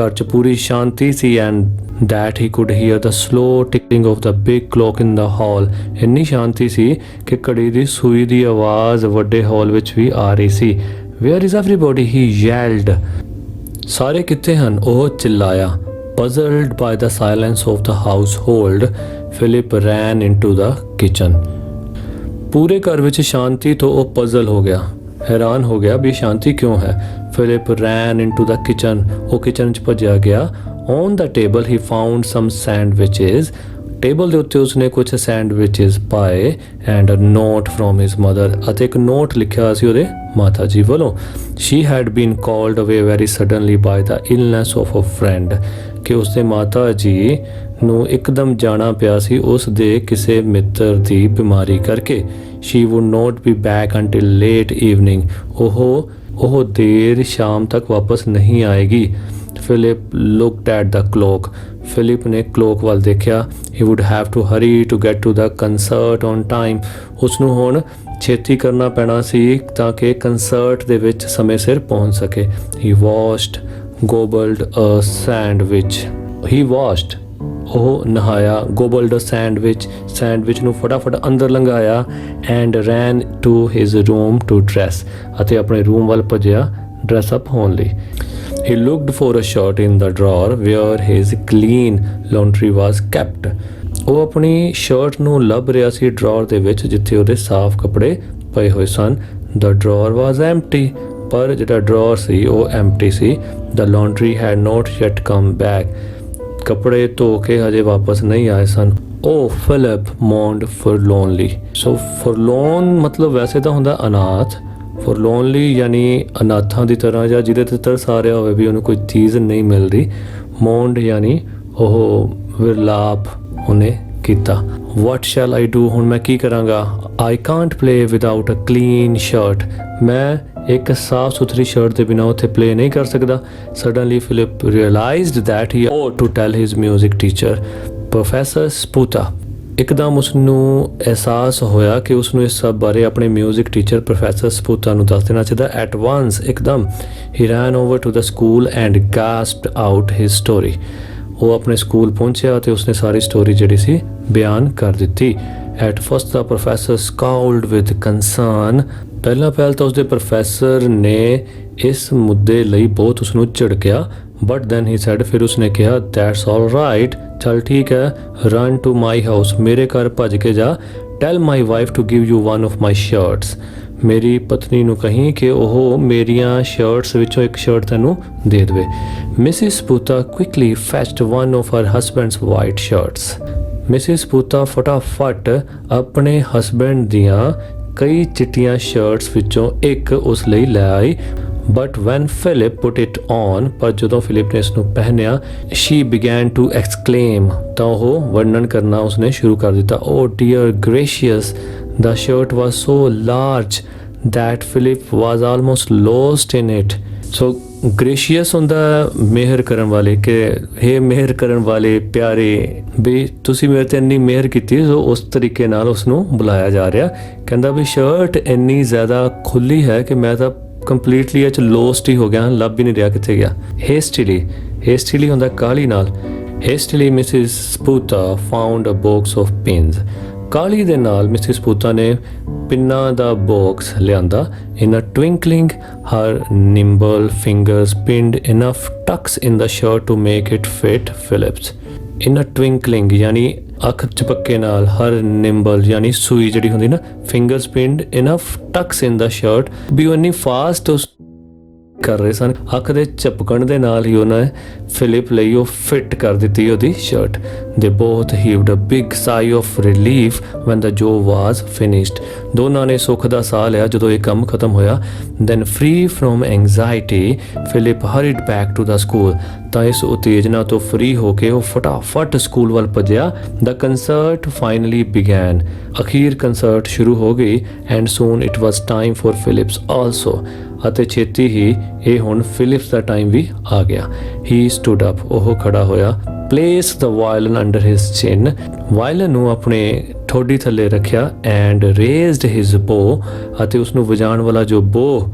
ਘਰ 'ਚ ਪੂਰੀ ਸ਼ਾਂਤੀ ਸੀ। And that he could hear the slow ticking of the big clock in the hall. ਇੰਨੀ ਸ਼ਾਂਤੀ ਸੀ ਕਿ ਘੜੀ ਦੀ ਸੂਈ ਦੀ ਆਵਾਜ਼ ਵੱਡੇ ਹਾਲ ਵਿੱਚ ਵੀ ਆ ਰਹੀ ਸੀ। Where is everybody? He yelled. ਸਾਰੇ ਕਿੱਥੇ ਹਨ? ਉਹ ਚਿল্ਲਾਇਆ। Puzzled by the silence of the household, Philip ran into the kitchen. ਪੂਰੇ ਘਰ ਵਿੱਚ ਸ਼ਾਂਤੀ ਤੋਂ ਉਹ ਪਜ਼ਲ ਹੋ ਗਿਆ, ਹੈਰਾਨ ਹੋ ਗਿਆ ਵੀ ਸ਼ਾਂਤੀ ਕਿਉਂ ਹੈ। Philip ran into the kitchen. ਉਹ ਕਿਚਨ 'ਚ ਭੱਜਿਆ ਗਿਆ। On the table he found some sandwiches. Table ਦੇ ਉੱਤੇ ਉਸਨੇ ਕੁਝ ਸੈਂਡਵਿਚਸ ਪਾਏ and a note from his mother. ਅਤੇ ਇੱਕ ਨੋਟ ਲਿਖਿਆ ਸੀ ਉਹਦੇ ਮਾਤਾ ਜੀ ਵੱਲੋਂ। She had been called away very suddenly by the illness of a friend. ਕਿ ਉਸਦੇ ਮਾਤਾ ਜੀ ਨੂੰ ਇੱਕਦਮ ਜਾਣਾ ਪਿਆ ਸੀ ਉਸ ਦੇ ਕਿਸੇ ਮਿੱਤਰ ਦੀ ਬਿਮਾਰੀ ਕਰਕੇ। She would not be back until late evening. ਉਹ ਦੇਰ ਸ਼ਾਮ ਤੱਕ ਵਾਪਸ ਨਹੀਂ ਆਏਗੀ। Philip looked at the clock. Philip ਨੇ ਕਲੋਕ ਵੱਲ ਦੇਖਿਆ। He would have to hurry to get to the concert on time. ਉਸ ਨੂੰ ਹੁਣ ਛੇਤੀ ਕਰਨਾ ਪੈਣਾ ਸੀ ਤਾਂ ਕਿ ਕੰਸਰਟ ਦੇ ਵਿੱਚ ਸਮੇਂ ਸਿਰ ਪਹੁੰਚ ਸਕੇ। He washed, gobbled a sandwich. ਉਹ ਨਹਾਇਆ, gobbled a sandwich ਨੂੰ ਫਟਾਫਟ ਅੰਦਰ ਲੰਘਾਇਆ and ran to his room to dress. ਅਤੇ ਆਪਣੇ ਰੂਮ ਵੱਲ ਭੱਜਿਆ dress up ਹੋਣ ਲਈ। He looked for a shirt in the drawer where his clean laundry was kept. ਉਹ ਆਪਣੀ ਸ਼ਰਟ ਨੂੰ ਲੱਭ ਰਿਹਾ ਸੀ ਡਰਾਅਰ ਦੇ ਵਿੱਚ ਜਿੱਥੇ ਉਹਦੇ ਸਾਫ਼ ਕੱਪੜੇ ਪਏ ਹੋਏ ਸਨ। The drawer was empty. ਪਰ ਜਿਹੜਾ ਡਰਾਅਰ ਸੀ ਉਹ empty C. The laundry had not yet come back. ਕੱਪੜੇ ਧੋ ਕੇ ਹਜੇ ਵਾਪਸ ਨਹੀਂ ਆਏ ਸਨ। Oh, Philip mourned forlornly. So forlorn ਮਤਲਬ ਵੈਸੇ ਤਾਂ ਹੁੰਦਾ ਅਨਾਥ, forlornly ਯਾਨੀ ਅਨਾਥਾਂ ਦੀ ਤਰ੍ਹਾਂ ਜਾਂ ਜਿਹਦੇ ਤੇ ਤਰਸ ਆ ਰਿਹਾ ਹੋਵੇ ਵੀ ਉਹਨੂੰ ਕੋਈ ਚੀਜ਼ ਨਹੀਂ ਮਿਲ ਰਹੀ। mourned ਯਾਨੀ ਉਹ ਵਿਰਲਾਪ ਉਹਨੇ ਕੀਤਾ। What shall I do? ਹੁਣ ਮੈਂ ਕੀ ਕਰਾਂਗਾ? I can't play without a clean shirt. ਮੈਂ ਇੱਕ ਸਾਫ਼ ਸੁਥਰੀ ਸ਼ਰਟ ਦੇ ਬਿਨਾਂ ਉੱਥੇ ਪਲੇ ਨਹੀਂ ਕਰ ਸਕਦਾ। Suddenly Philip realized that he ought to tell his music teacher, Professor Sputa. ਇੱਕਦਮ ਉਸਨੂੰ ਅਹਿਸਾਸ ਹੋਇਆ ਕਿ ਉਸਨੂੰ ਇਸ ਸਭ ਬਾਰੇ ਆਪਣੇ ਮਿਊਜ਼ਿਕ ਟੀਚਰ ਪ੍ਰੋਫੈਸਰ ਸਪੂਤਾ ਨੂੰ ਦੱਸ ਦੇਣਾ ਚਾਹੀਦਾ। ਐਟ ਵਾਂਸ ਇੱਕਦਮ ਹੀ ran over to the school and gasped out his story. ਉਹ ਆਪਣੇ ਸਕੂਲ ਪਹੁੰਚਿਆ ਅਤੇ ਉਸਨੇ ਸਾਰੀ ਸਟੋਰੀ ਜਿਹੜੀ ਸੀ ਬਿਆਨ ਕਰ ਦਿੱਤੀ। At first the professor scowled with concern. ਪਹਿਲਾਂ ਤਾਂ ਉਸਦੇ ਪ੍ਰੋਫੈਸਰ ਨੇ ਇਸ ਮੁੱਦੇ ਲਈ ਬਹੁਤ ਉਸਨੂੰ ਝਿੜਕਿਆ। ਬਟ ਦੈਨ ਹੀ ਸੈਡ, ਫਿਰ ਉਸਨੇ ਕਿਹਾ, ਦੈਟਸ ਆਲ ਰਾਈਟ, ਚੱਲ ਠੀਕ ਹੈ, ਰਨ ਟੂ ਮਾਈ ਹਾਊਸ, ਮੇਰੇ ਘਰ ਭੱਜ ਕੇ ਜਾ। Tell my wife to give you one of my shirts, ਮੇਰੀ ਪਤਨੀ ਨੂੰ ਕਹੀਂ ਕਿ ਉਹ ਮੇਰੀਆਂ ਸ਼ਰਟਸ ਵਿੱਚੋਂ ਇੱਕ ਸ਼ਰਟ ਤੈਨੂੰ ਦੇ ਦੇਵੇ। Mrs Sputa quickly fetched one of her husband's white shirts. Mrs Sputa ਫਟਾਫਟ ਆਪਣੇ ਹਸਬੈਂਡ ਦੀਆਂ ਕਈ ਚਿੱਟੀਆਂ ਸ਼ਰਟਸ ਵਿੱਚੋਂ ਇੱਕ ਉਸ ਲਈ ਲੈ ਆਈ। But when Philip put it on, ਪਰ ਜਦੋਂ ਫਿਲਿਪ ਨੇ ਇਸ ਨੂੰ ਪਹਿਨਿਆ, ਸ਼ੀ ਬਿਗੈਨ ਟੂ ਐਕਸਕਲੇਮ, ਤਾਂ ਉਹ ਵਰਣਨ ਕਰਨਾ ਉਸਨੇ ਸ਼ੁਰੂ ਕਰ ਦਿੱਤਾ। ਓ dear ਗ੍ਰੇਸ਼ੀਅਸ, the shirt was so large that Philip was almost lost in it. So gracious ਹੁੰਦਾ ਮਿਹਰ ਕਰਨ ਵਾਲੇ, ਕਿ ਹੇ ਮਿਹਰ ਕਰਨ ਵਾਲੇ ਪਿਆਰੇ, ਵੀ ਤੁਸੀਂ ਮੇਰੇ ਤੇ ਇੰਨੀ ਮਿਹਰ ਕੀਤੀ। ਸੋ ਉਸ ਤਰੀਕੇ ਨਾਲ ਉਸਨੂੰ ਬੁਲਾਇਆ ਜਾ ਰਿਹਾ। ਕਹਿੰਦਾ ਵੀ ਸ਼ਰਟ ਇੰਨੀ ਜ਼ਿਆਦਾ ਖੁੱਲੀ ਹੈ ਕਿ ਮੈਂ ਤਾਂ ਕੰਪਲੀਟਲੀ ਇਹ 'ਚ ਲੋਸਟ ਹੀ ਹੋ ਗਿਆ, ਲੱਭ ਹੀ ਨਹੀਂ ਰਿਹਾ ਕਿੱਥੇ ਗਿਆ। ਹੇਸਟੀਲੀ ਹੁੰਦਾ ਕਾਹਲੀ ਨਾਲ। Hastily Mrs Sputa found a box of pins. ਕਾਹਲੀ ਦੇ ਨਾਲ ਮਿਸਿਸ ਸਪੂਤਾ ਨੇ ਪਿੰਨਾਂ ਦਾ ਬਾਕਸ ਲਿਆਂਦਾ। In a twinkling her nimble fingers pinned enough tucks in the shirt to make it fit Philip's. In a twinkling ਯਾਨੀ ਅੱਖ ਝਪੱਕੇ ਨਾਲ, ਹਰ ਨਿੰਬਲ ਯਾਨੀ ਸੂਈ ਜਿਹੜੀ ਹੁੰਦੀ ਨਾ, fingers pinned enough tucks in the shirt, ਵੀ ਉਹ ਇੰਨੀ ਫਾਸਟ ਉਸ ਕਰ ਰਹੇ ਸਨ। ਅੱਖ ਦੇ ਝਪਕਣ ਦੇ ਨਾਲ ਹੀ ਉਹਨਾਂ ਫਿਲਿਪ ਲਈ ਉਹ ਫਿੱਟ ਕਰ ਦਿੱਤੀ ਉਹਦੀ shirt. They both heaved a big sigh of relief when the job was finished. ਦੋਨਾਂ ਨੇ ਸੁੱਖ ਦਾ ਸਾਹ ਲਿਆ ਜਦੋਂ ਇਹ ਕੰਮ ਖਤਮ ਹੋਇਆ। Then free from anxiety Philip hurried back to the school. ਤਾਂ ਇਸ ਉਤੇਜਨਾ ਤੋਂ ਫਰੀ ਹੋ ਕੇ ਉਹ ਫਟਾਫਟ ਸਕੂਲ ਵੱਲ ਭੱਜਿਆ। The concert finally began. ਅਖੀਰ ਕੰਸਰਟ ਸ਼ੁਰੂ ਹੋ ਗਈ। And soon it was time for Philip's also. ਅਤੇ ਛੇਤੀ ਹੀ ਇਹ ਹੁਣ ਫਿਲਿਪਸ ਦਾ ਟਾਈਮ ਵੀ ਆ ਗਿਆ। ਹੀ ਸਟੂਡ ਅਪ, ਉਹ ਖੜਾ ਹੋਇਆ। ਪਲੇਸ ਦ ਵਾਇਲਨ ਅੰਡਰ ਹਿਸ ਚਿਨ, ਵਾਇਲਨ ਨੂੰ ਆਪਣੇ ਠੋਡੀ ਥੱਲੇ ਰੱਖਿਆ। ਐਂਡ ਰੇਜ਼ਡ ਹਿਸ ਬੋ, ਅਤੇ ਉਸਨੂੰ ਵਜਾਉਣ ਵਾਲਾ ਜੋ ਬੋ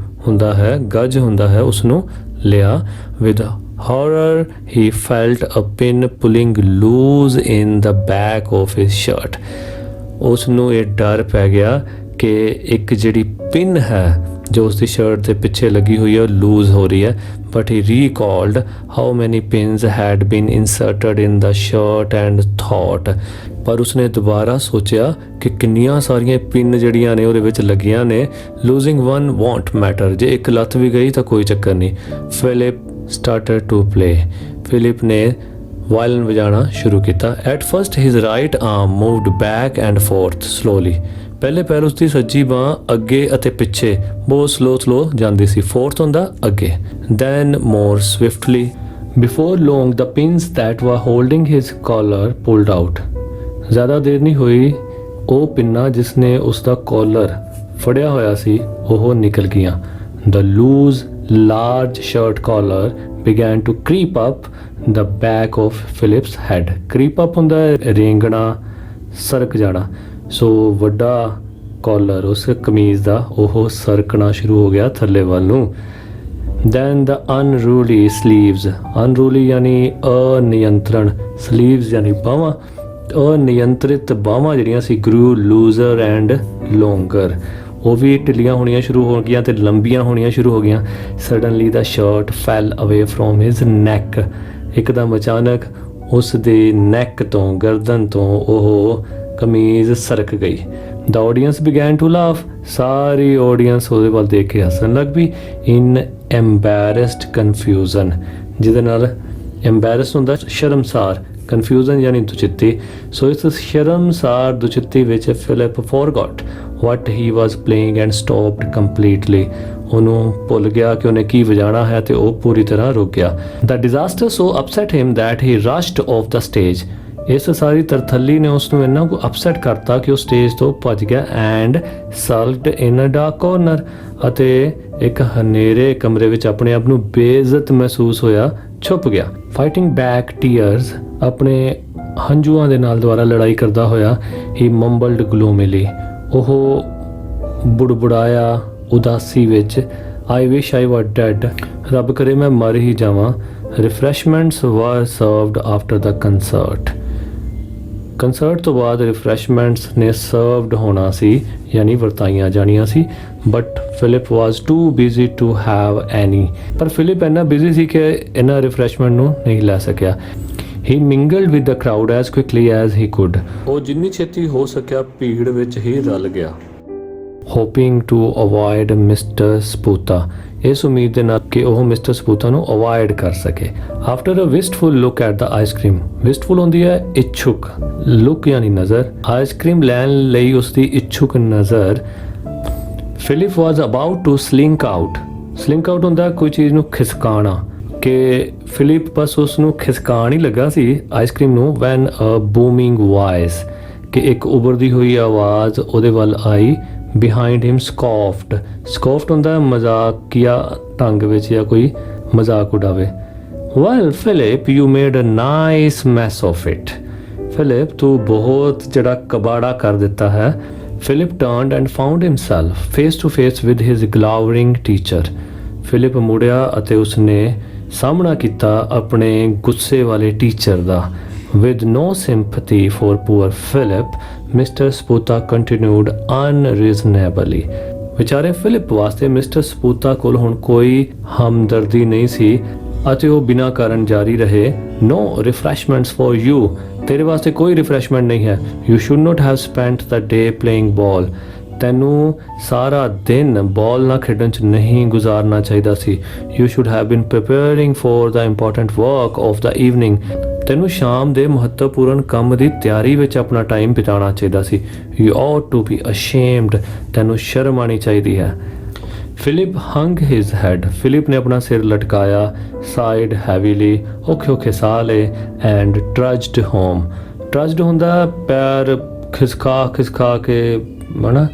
ਹੁੰਦਾ ਹੈ, ਗੱਜ ਹੁੰਦਾ ਹੈ, ਉਸਨੂੰ ਲਿਆ। With horror he felt a pin pulling loose in the back of his shirt. ਉਸਨੂੰ ਇਹ ਡਰ ਪੈ ਗਿਆ ਕਿ ਇੱਕ ਜਿਹੜੀ ਪਿਨ ਹੈ ਜੋ ਉਸਦੀ ਸ਼ਰਟ ਦੇ ਪਿੱਛੇ ਲੱਗੀ ਹੋਈ ਹੈ ਲੂਜ਼ ਹੋ ਰਹੀ ਹੈ। But he recalled how many pins had been inserted in the shirt and thought, ਪਰ ਉਸਨੇ ਦੁਬਾਰਾ ਸੋਚਿਆ ਕਿ ਕਿੰਨੀਆਂ ਸਾਰੀਆਂ ਪਿਨ ਜਿਹੜੀਆਂ ਨੇ ਉਹਦੇ ਵਿੱਚ ਲੱਗੀਆਂ ਨੇ। ਲੂਜ਼ਿੰਗ ਵਨ ਵੋਂਟ ਮੈਟਰ, ਜੇ ਇੱਕ ਲੱਥ ਵੀ ਗਈ ਤਾਂ ਕੋਈ ਚੱਕਰ ਨਹੀਂ। Philip started to play. Philip ਨੇ ਵਾਇਲਨ ਵਜਾਉਣਾ ਸ਼ੁਰੂ ਕੀਤਾ। At first his right arm moved back and fourth slowly. ਪਹਿਲੇ ਪੈਰ ਉਸਦੀ ਸੱਜੀ ਬਾਂਹ ਅੱਗੇ ਅਤੇ ਪਿੱਛੇ ਬਹੁਤ ਸਲੋ ਜਾਂਦੀ ਸੀ। ਫੋਰਥ ਹੁੰਦਾ ਅੱਗੇ। Then more swiftly. Before long the pins that were holding his collar pulled out. ਜ਼ਿਆਦਾ ਦੇਰ ਨਹੀਂ ਹੋਈ, ਉਹ ਪਿੰਨਾਂ ਜਿਸ ਨੇ ਉਸਦਾ ਕਾਲਰ ਫੜਿਆ ਹੋਇਆ ਸੀ ਉਹ ਨਿਕਲ ਗਈਆਂ। ਦ loose large shirt collar began to creep up the back of Philip's head. Creep up ਹੁੰਦਾ ਹੈ ਰੇਂਗਣਾ, ਸਰਕ ਜਾਣਾ। ਸੋ ਵੱਡਾ ਕਾਲਰ ਉਸ ਕਮੀਜ਼ ਦਾ ਉਹ ਸਰਕਣਾ ਸ਼ੁਰੂ ਹੋ ਗਿਆ ਥੱਲੇ ਵੱਲ ਨੂੰ। Then the unruly sleeves, unruly ਯਾਨੀ ਅਨਿਯੰਤਰਣ, sleeves ਯਾਨੀ ਬਾਹਾਂ, ਅਨਿਯੰਤਰਿਤ ਬਾਹਾਂ ਜਿਹੜੀਆਂ ਸੀ, grew looser and longer, ਉਹ ਵੀ ਢਿੱਲੀਆਂ ਹੋਣੀਆਂ ਸ਼ੁਰੂ ਹੋ ਗਈਆਂ ਤੇ ਲੰਬੀਆਂ ਹੋਣੀਆਂ ਸ਼ੁਰੂ ਹੋ ਗਈਆਂ। ਸਡਨਲੀ ਦਾ ਸ਼ਰਟ ਫੈਲ ਅਵੇ ਫਰੋਮ ਹਿਜ਼ ਨੈਕ, ਇੱਕਦਮ ਅਚਾਨਕ ਉਸ ਦੇ ਨੈਕ ਤੋਂ, ਗਰਦਨ ਤੋਂ ਉਹ ਕਮੀਜ਼ ਸਰਕ ਗਈ। The audience began to laugh, ਸਾਰੀ ਆਡੀਅੰਸ ਉਹਦੇ ਵੱਲ ਦੇਖ ਕੇ ਹੱਸਣ ਲੱਗ ਪਈ। ਇਨ ਐम्बैरेस्ड ਕਨਫਿਊਜ਼ਨ, ਜਿਹਦੇ ਨਾਲ ਐम्बैरेस्ड ਹੁੰਦਾ ਸ਼ਰਮਸਾਰ, ਕਨਫਿਊਜ਼ਨ ਯਾਨੀ ਦੁਚਿੱਤੀ। ਸੋ ਇਸ ਸ਼ਰਮਸਾਰ ਦੁਚਿੱਤੀ ਵਿੱਚ Philip forgot what he was playing and stopped completely, ਉਹਨੂੰ ਭੁੱਲ ਗਿਆ ਕਿ ਉਹਨੇ ਕੀ ਵਜਾਣਾ ਹੈ ਤੇ ਉਹ ਪੂਰੀ ਤਰ੍ਹਾਂ ਰੁਕ ਗਿਆ। The disaster so upset him that he rushed off the stage, ਇਸ ਸਾਰੀ ਤਰਥੱਲੀ ਨੇ ਉਸ ਨੂੰ ਇੰਨਾ ਕੁ ਅਪਸੈਟ ਕਰਤਾ ਕਿ ਉਹ ਸਟੇਜ ਤੋਂ ਭੱਜ ਗਿਆ and sulked in a dark corner, ਅਤੇ ਇੱਕ ਹਨੇਰੇ ਕਮਰੇ ਵਿੱਚ ਆਪਣੇ ਆਪ ਨੂੰ ਬੇਇੱਜ਼ਤ ਮਹਿਸੂਸ ਹੋਇਆ, ਛੁਪ ਗਿਆ। ਫਾਈਟਿੰਗ ਬੈਕ ਟੀਅਰਸ, ਆਪਣੇ ਹੰਝੂਆਂ ਦੇ ਨਾਲ ਦੁਆਰਾ ਲੜਾਈ ਕਰਦਾ ਹੋਇਆ, ਹੀ ਮੰਬਲਡ ਗਲੋਮੀਲੀ, ਉਹ ਬੁੜਬੁੜਾਇਆ ਉਦਾਸੀ ਵਿੱਚ, ਆਈ ਵਿਸ਼ ਆਈ ਵਰ ਡੈਡ, ਰੱਬ ਕਰੇ ਮੈਂ ਮਰ ਹੀ ਜਾਵਾਂ। ਰਿਫਰੈਸ਼ਮੈਂਟਸ ਵਰ ਸਰਵਡ ਆਫਟਰ ਦਾ ਕੰਸਰਟ, ਕੰਸਰਟ ਤੋਂ ਬਾਅਦ ਰਿਫਰੈਸ਼ਮੈਂਟਸ ਨੇ ਸਰਵਡ ਹੋਣਾ ਸੀ, ਯਾਨੀ ਵਰਤਾਈਆਂ ਜਾਣੀਆਂ ਸੀ। But Philip was too busy to have any, ਪਰ ਫਿਲਿਪ ਇੰਨਾ ਬਿਜ਼ੀ ਸੀ ਕਿ ਇਹਨਾਂ ਰਿਫਰੈਸ਼ਮੈਂਟ ਨੂੰ ਨਹੀਂ ਲੈ ਸਕਿਆ। He mingled with the crowd as quickly as he could, ਉਹ ਜਿੰਨੀ ਛੇਤੀ ਹੋ ਸਕਿਆ ਭੀੜ ਵਿੱਚ ਹੀ ਰਲ ਗਿਆ। Hoping to avoid Mr. Sputa, ਇਸ ਉਮੀਦ ਦੇ ਨਾਲ ਕਿ ਉਹ ਮਿਸਟਰ ਸਪੂਤਾ ਨੂੰ ਅਵੋਇਡ ਕਰ ਸਕੇ। After a wistful look at the ice cream, wistful ਹੁੰਦੀ ਹੈ ਇੱਛੁਕ, ਲੁੱਕ ਯਾਨੀ ਨਜ਼ਰ, ਆਈਸਕ੍ਰੀਮ ਲੈਣ ਲਈ ਉਸਦੀ ਇੱਛੁਕ ਨਜ਼ਰ, Philip was about to slink out, slink out ਹੁੰਦਾ ਕੋਈ ਚੀਜ਼ ਨੂੰ ਖਿਸਕਾਣਾ, ਕਿ ਫਿਲਿਪ ਬਸ ਉਸ ਨੂੰ ਖਿਸਕਾਣ ਹੀ ਲੱਗਾ ਸੀ ਆਈਸਕ੍ਰੀਮ ਨੂੰ, ਵੈਨ ਅ ਬੂਮਿੰਗ ਵਾਇਸ, ਕਿ ਇੱਕ ਉਭਰਦੀ ਹੋਈ ਆਵਾਜ਼ ਉਹਦੇ ਵੱਲ ਆਈ। ਬਿਹਾਈਂਡ ਹਿਮ ਸਕੋਫਡ, ਸਕੋਫਡ ਹੁੰਦਾ ਮਜ਼ਾਕੀਆ ਢੰਗ ਵਿੱਚ ਜਾਂ ਕੋਈ ਮਜ਼ਾਕ ਉਡਾਵੇ। Well Philip you made a nice mess of it, Philip ਤੂੰ ਬਹੁਤ ਜਿਹੜਾ ਕਬਾੜਾ ਕਰ ਦਿੱਤਾ ਹੈ। Philip turned and found himself face to face with his glowering teacher, Philip ਮੁੜਿਆ ਅਤੇ ਉਸਨੇ ਸਾਹਮਣਾ ਕੀਤਾ ਆਪਣੇ ਗੁੱਸੇ ਵਾਲੇ ਟੀਚਰ ਦਾ। With no sympathy for poor Philip, Mr. Sputa continued unreasonably, ਵਿਚਾਰੇ ਫਿਲਿਪ ਵਾਸਤੇ ਮਿਸਟਰ ਸਪੂਤਾ ਕੋਲ ਹੁਣ ਕੋਈ ਹਮਦਰਦੀ ਨਹੀਂ ਸੀ ਅਤੇ ਉਹ ਬਿਨਾਂ ਕਾਰਨ ਜਾਰੀ ਰਹੇ। No refreshments for you, ਤੇਰੇ ਵਾਸਤੇ ਕੋਈ ਰਿਫਰੈਸ਼ਮੈਂਟ ਨਹੀਂ ਹੈ। You should not have spent the day playing ball, ਤੈਨੂੰ ਸਾਰਾ ਦਿਨ ਬਾਲ ਨਾਲ ਖੇਡਣ 'ਚ ਨਹੀਂ ਗੁਜ਼ਾਰਨਾ ਚਾਹੀਦਾ ਸੀ। You should have been preparing for the important work of the evening, ਤੈਨੂੰ ਸ਼ਾਮ ਦੇ ਮਹੱਤਵਪੂਰਨ ਕੰਮ ਦੀ ਤਿਆਰੀ ਵਿੱਚ ਆਪਣਾ ਟਾਈਮ ਬਿਤਾਉਣਾ ਚਾਹੀਦਾ ਸੀ। You ought to be ashamed, ਤੈਨੂੰ ਸ਼ਰਮ ਆਉਣੀ ਚਾਹੀਦੀ ਹੈ। Philip hung his head, Philip ਨੇ ਆਪਣਾ ਸਿਰ ਲਟਕਾਇਆ। ਸਾਈਡ ਹੈਵੀਲੀ, ਔਖੇ ਔਖੇ ਸਾਹ ਲਏ। ਐਂਡ ਟਰਜਡ ਹੋਮ, ਟਰਜਡ ਹੁੰਦਾ ਪੈਰ ਖਿਸਕਾ ਕੇ, ਹੈ ਨਾ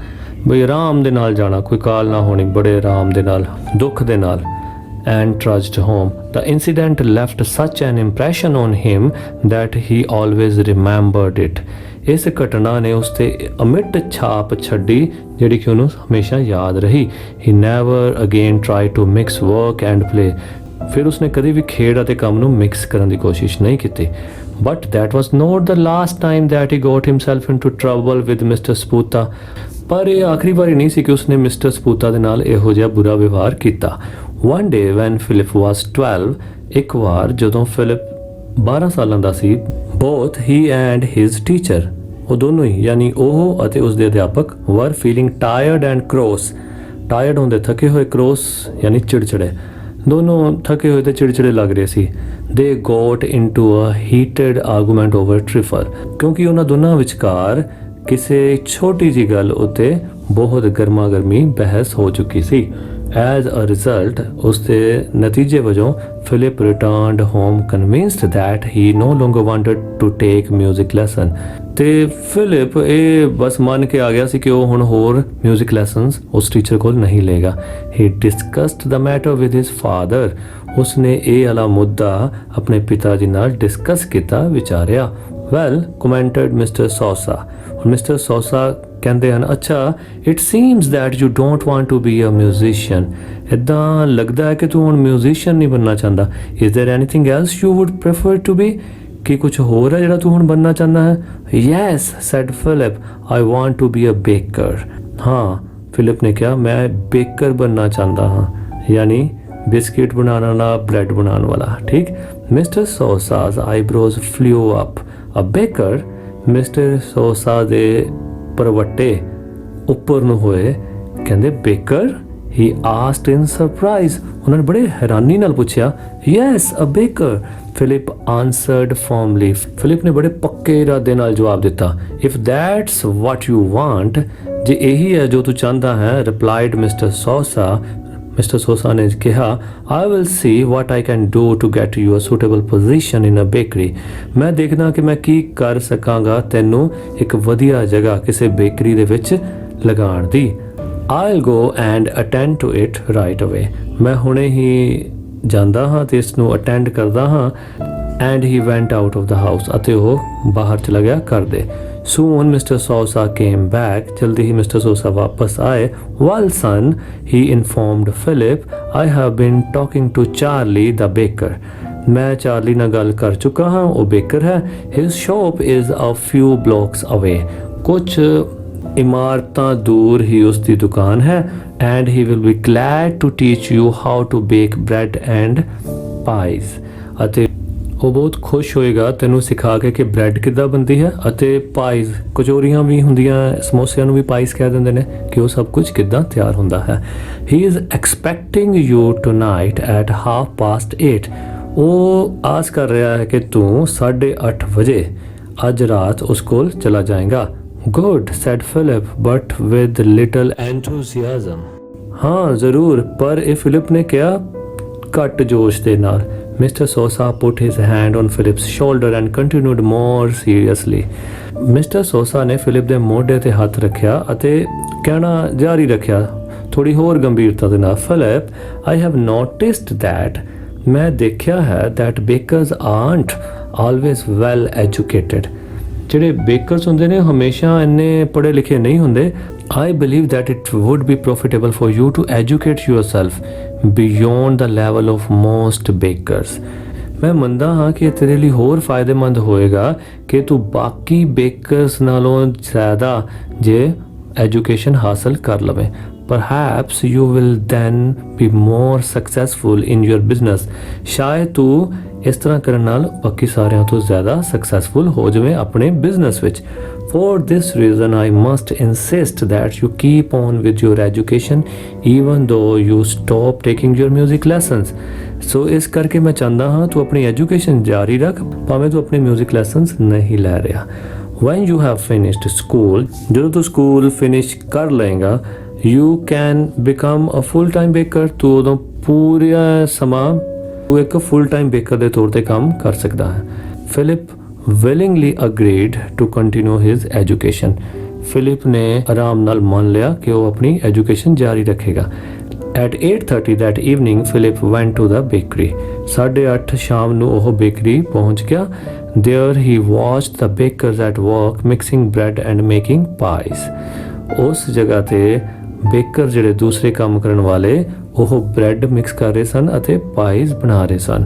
ਬਈ ਆਰਾਮ ਦੇ ਨਾਲ ਜਾਣਾ, ਕੋਈ ਕਾਲ ਨਾ ਹੋਣੀ, ਬੜੇ ਆਰਾਮ ਦੇ ਨਾਲ, ਦੁੱਖ ਦੇ ਨਾਲ। and trudged home. The incident left such an impression on him that he always remembered it. ਇਸ ਘਟਨਾ ਨੇ ਉਸ ਤੇ ਅਮਿਟ ਛਾਪ ਛੱਡੀ ਜਿਹੜੀ ਕਿ ਉਹਨੂੰ ਹਮੇਸ਼ਾ ਯਾਦ ਰਹੀ। He never again tried to mix work and play. ਫਿਰ ਉਸਨੇ ਕਦੇ ਵੀ ਖੇਡ ਅਤੇ ਕੰਮ ਨੂੰ ਮਿਕਸ ਕਰਨ ਦੀ ਕੋਸ਼ਿਸ਼ ਨਹੀਂ ਕੀਤੀ। But that was not the last time that he got himself into trouble with Mr. Sputa. ਪਰ ਇਹ ਆਖਰੀ ਵਾਰੀ ਨਹੀਂ ਸੀ ਕਿ ਉਸਨੇ ਮਿਸਟਰ ਸਪੂਤਾ ਦੇ ਨਾਲ ਇਹੋ ਜਿਹਾ ਬੁਰਾ ਵਿਵਹਾਰ ਕੀਤਾ। One day when Philip was 12, ਇੱਕ ਵਾਰ ਜਦੋਂ ਫਿਲਿਪ 12 ਸਾਲਾਂ ਦਾ ਸੀ, both he and his teacher, ਉਹ ਦੋਨੋਂ ਹੀ ਯਾਨੀ ਉਹ ਅਤੇ ਉਸਦੇ ਅਧਿਆਪਕ, were feeling tired and cross. Tired ਹੁੰਦੇ ਥੱਕੇ ਹੋਏ, cross ਯਾਨੀ ਚਿੜਚਿੜੇ, ਦੋਨੋਂ ਥੱਕੇ ਹੋਏ ਤੇ ਚਿੜਚਿੜੇ ਲੱਗ ਰਹੇ ਸੀ। They got into a heated argument over trifle, ਕਿਉਂਕਿ ਉਹਨਾਂ ਦੋਨਾਂ ਵਿਚਕਾਰ ਕਿਸੇ ਛੋਟੀ ਜਿਹੀ ਗੱਲ ਉੱਤੇ ਬਹੁਤ ਗਰਮਾ ਗਰਮੀ ਬਹਿਸ ਹੋ ਚੁੱਕੀ ਸੀ। As a result, ਉਸ ਦੇ ਨਤੀਜੇ ਵਜੋਂ Philip returned home convinced that he no longer wanted to take music lesson. ਤੇ ਫਿਲਿਪ ਇਹ ਬਸ ਮੰਨ ਕੇ ਆ ਗਿਆ ਸੀ ਕਿ ਉਹ ਹੁਣ ਹੋਰ ਮਿਊਜ਼ਿਕ ਲੈਸਨਸ ਉਸ ਟੀਚਰ ਕੋਲ ਨਹੀਂ ਲਏਗਾ। He discussed the matter with his father. ਉਸਨੇ ਇਹ ਵਾਲਾ ਮੁੱਦਾ ਆਪਣੇ ਪਿਤਾ ਜੀ ਨਾਲ ਡਿਸਕਸ ਕੀਤਾ, ਵਿਚਾਰਿਆ। Well, commented Mr. Sosa. Mr. Sosa ਕਹਿੰਦੇ ਹਨ, ਅੱਛਾ, it seems that you don't want to be a musician. ਇੱਦਾਂ ਲੱਗਦਾ ਹੈ ਕਿ ਤੂੰ ਹੁਣ ਮਿਊਜ਼ੀਸ਼ੀਅਨ ਨਹੀਂ ਬਣਨਾ ਚਾਹੁੰਦਾ। Is there anything else you would prefer to be? ਕੀ ਕੁਝ ਹੋਰ ਹੈ ਜਿਹੜਾ ਤੂੰ ਹੁਣ ਬਣਨਾ ਚਾਹੁੰਦਾ ਹੈ? Yes, said Philip, I want to be a baker. ਹਾਂ, ਫਿਲਿਪ ਨੇ ਕਿਹਾ ਮੈਂ ਬੇਕਰ ਬਣਨਾ ਚਾਹੁੰਦਾ ਹਾਂ, ਯਾਨੀ ਬਿਸਕਿਟ ਬਣਾਉਣ ਵਾਲਾ, ਬ੍ਰੈਡ ਬਣਾਉਣ ਵਾਲਾ। ਠੀਕ। Mr Sousa's eyebrows flew up। A baker, Mr Sousa ਦੇ ਪਰਵੱਟੇ ਉੱਪਰ ਨੂੰ ਹੋਏ। ਕਹਿੰਦੇ baker? He asked in surprise. ਉਹਨਾਂ ਨੇ ਬੜੇ ਹੈਰਾਨੀ ਨਾਲ ਪੁੱਛਿਆ। Yes, a baker, Philip answered firmly. ਫਿਲਿਪ ਨੇ ਬੜੇ ਪੱਕੇ ਇਰਾਦੇ ਨਾਲ ਜਵਾਬ ਦਿੱਤਾ। If that's what you want, ਜੇ ਇਹੀ ਹੈ ਜੋ ਤੂੰ ਚਾਹੁੰਦਾ ਹੈ, replied Mr Sousa. Mr Sousa ਨੇ ਕਿਹਾ, I will see what I can do to get you a suitable position in a bakery. ਮੈਂ ਦੇਖਦਾ ਕਿ ਮੈਂ ਕੀ ਕਰ ਸਕਾਂਗਾ ਤੈਨੂੰ ਇੱਕ ਵਧੀਆ ਜਗ੍ਹਾ ਕਿਸੇ ਬੇਕਰੀ ਦੇ ਵਿੱਚ ਲਗਾਉਣ ਦੀ। I'll go and attend to it right away। ਮੈਂ ਹੁਣੇ ਹੀ ਜਾਂਦਾ ਹਾਂ ਤੇ ਇਸ ਨੂੰ ਅਟੈਂਡ ਕਰਦਾ ਹਾਂ। And he went out of the house। ਅਤੇ ਉਹ ਬਾਹਰ ਚਲਾ ਗਿਆ ਘਰ ਦੇ। Soon Mr. Sosa came back। ਜਲਦੀ ਹੀ ਮਿਸਟਰ ਸੋਸਾ ਵਾਪਸ ਆਏ। Well son, he informed Philip, I have been talking to Charlie the baker। ਮੈਂ ਚਾਰਲੀ ਨਾਲ ਗੱਲ ਕਰ ਚੁੱਕਾ ਹਾਂ, ਉਹ ਬੇਕਰ ਹੈ। His shop is a few blocks away। ਕੁਛ ਇਮਾਰਤਾਂ ਦੂਰ ਹੀ ਉਸ ਦੀ ਦੁਕਾਨ ਹੈ। And he will be glad to teach you how to bake bread and pies। ਅਤੇ ਉਹ ਬਹੁਤ ਖੁਸ਼ ਹੋਏਗਾ ਤੈਨੂੰ ਸਿਖਾ ਕੇ ਕਿ ਬ੍ਰੈਡ ਕਿੱਦਾਂ ਬਣਦੀ ਹੈ ਅਤੇ ਪਾਈਜ਼, ਕਚੋਰੀਆਂ ਵੀ ਹੁੰਦੀਆਂ, ਸਮੋਸਿਆਂ ਨੂੰ ਵੀ ਪਾਈਜ਼ ਕਹਿ ਦਿੰਦੇ ਨੇ, ਕਿ ਉਹ ਸਭ ਕੁਝ ਕਿੱਦਾਂ ਤਿਆਰ ਹੁੰਦਾ ਹੈ। He is expecting you tonight at 8:30। ਉਹ ਆਸ ਕਰ ਰਿਹਾ ਹੈ ਕਿ ਤੂੰ 8:30 ਵਜੇ ਅੱਜ ਰਾਤ ਉਸ ਕੋਲ ਚਲਾ ਜਾਏਗਾ। Good, said Philip, but with little enthusiasm। ਹਾਂ ਜ਼ਰੂਰ, ਪਰ ਇਹ ਫਿਲਿਪ ਨੇ ਕਿਹਾ ਘੱਟ ਜੋਸ਼ ਦੇ ਨਾਲ। Mr. Sosa put his hand on Philip's shoulder and continued more seriously। Mr. Sosa ਨੇ ਫਿਲਿਪ ਦੇ ਮੋਢੇ ਤੇ ਹੱਥ ਰੱਖਿਆ ਅਤੇ ਕਹਿਣਾ ਜਾਰੀ ਰੱਖਿਆ ਥੋੜੀ ਹੋਰ ਗੰਭੀਰਤਾ ਦੇ ਨਾਲ। Philip, I have noticed that, ਮੈਂ ਦੇਖਿਆ ਹੈ, that bakers aren't always well educated। ਜਿਹੜੇ ਬੇਕਰਸ ਹੁੰਦੇ ਨੇ ਹਮੇਸ਼ਾ ਇੰਨੇ ਪੜ੍ਹੇ ਲਿਖੇ ਨਹੀਂ ਹੁੰਦੇ। I believe that it would be profitable for you to educate yourself beyond the level of most bakers। ਮੈਂ ਮੰਨਦਾ ਹਾਂ ਕਿ ਇਹ ਤੇਰੇ ਲਈ ਹੋਰ ਫਾਇਦੇਮੰਦ ਹੋਏਗਾ ਕਿ ਤੂੰ ਬਾਕੀ ਬੇਕਰਸ ਨਾਲੋਂ ਜ਼ਿਆਦਾ ਜੇ ਐਜੂਕੇਸ਼ਨ ਹਾਸਲ ਕਰ ਲਵੇਂ। Perhaps you will then be more successful in your business। ਸ਼ਾਇਦ ਤੂੰ ਇਸ ਤਰ੍ਹਾਂ ਕਰਨ ਨਾਲ ਬਾਕੀ ਸਾਰਿਆਂ ਤੋਂ ਜ਼ਿਆਦਾ ਸਕਸੈਸਫੁਲ ਹੋ ਜਾਵੇਂ ਆਪਣੇ ਬਿਜ਼ਨਸ ਵਿੱਚ। For this reason I must insist that you keep on with your education even though you stop taking your music lessons। ਸੋ ਇਸ ਕਰਕੇ ਮੈਂ ਚਾਹੁੰਦਾ ਹਾਂ ਤੂੰ ਆਪਣੀ ਐਜੂਕੇਸ਼ਨ ਜਾਰੀ ਰੱਖ ਭਾਵੇਂ ਤੂੰ ਆਪਣੇ ਮਿਊਜ਼ਿਕ ਲੈਸਨਸ ਨਹੀਂ ਲੈ ਰਿਹਾ। When you have finished school, ਜਦੋਂ ਤੂੰ ਸਕੂਲ ਫਿਨਿਸ਼ ਕਰ ਲਏਗਾ, you can become a full time baker। ਤੂੰ ਉਦੋਂ ਪੂਰਾ ਸਮਾਂ ਤੂੰ ਇੱਕ ਫੁੱਲ ਟਾਈਮ ਬੇਕਰ ਦੇ ਤੌਰ ਤੇ ਕੰਮ ਕਰ ਸਕਦਾ ਹੈ। Philip willingly agreed to continue his education। Philip ਨੇ ਆਰਾਮ ਨਾਲ ਮੰਨ ਲਿਆ ਕਿ ਉਹ ਆਪਣੀ ਐਜੂਕੇਸ਼ਨ ਜਾਰੀ ਰੱਖੇਗਾ। At 8:30 that evening Philip went to the bakery। 8:30 ਸ਼ਾਮ ਨੂੰ ਉਹ ਬੇਕਰੀ ਪਹੁੰਚ ਗਿਆ। There he watched the bakers at work mixing bread and making pies। ਉਸ ਜਗ੍ਹਾ ਤੇ ਬੇਕਰ ਜਿਹੜੇ ਦੂਸਰੇ ਕੰਮ ਕਰਨ ਵਾਲੇ ਉਹ ਬ੍ਰੈਡ ਮਿਕਸ ਕਰ ਰਹੇ ਸਨ ਅਤੇ ਪਾਈਜ਼ ਬਣਾ ਰਹੇ ਸਨ।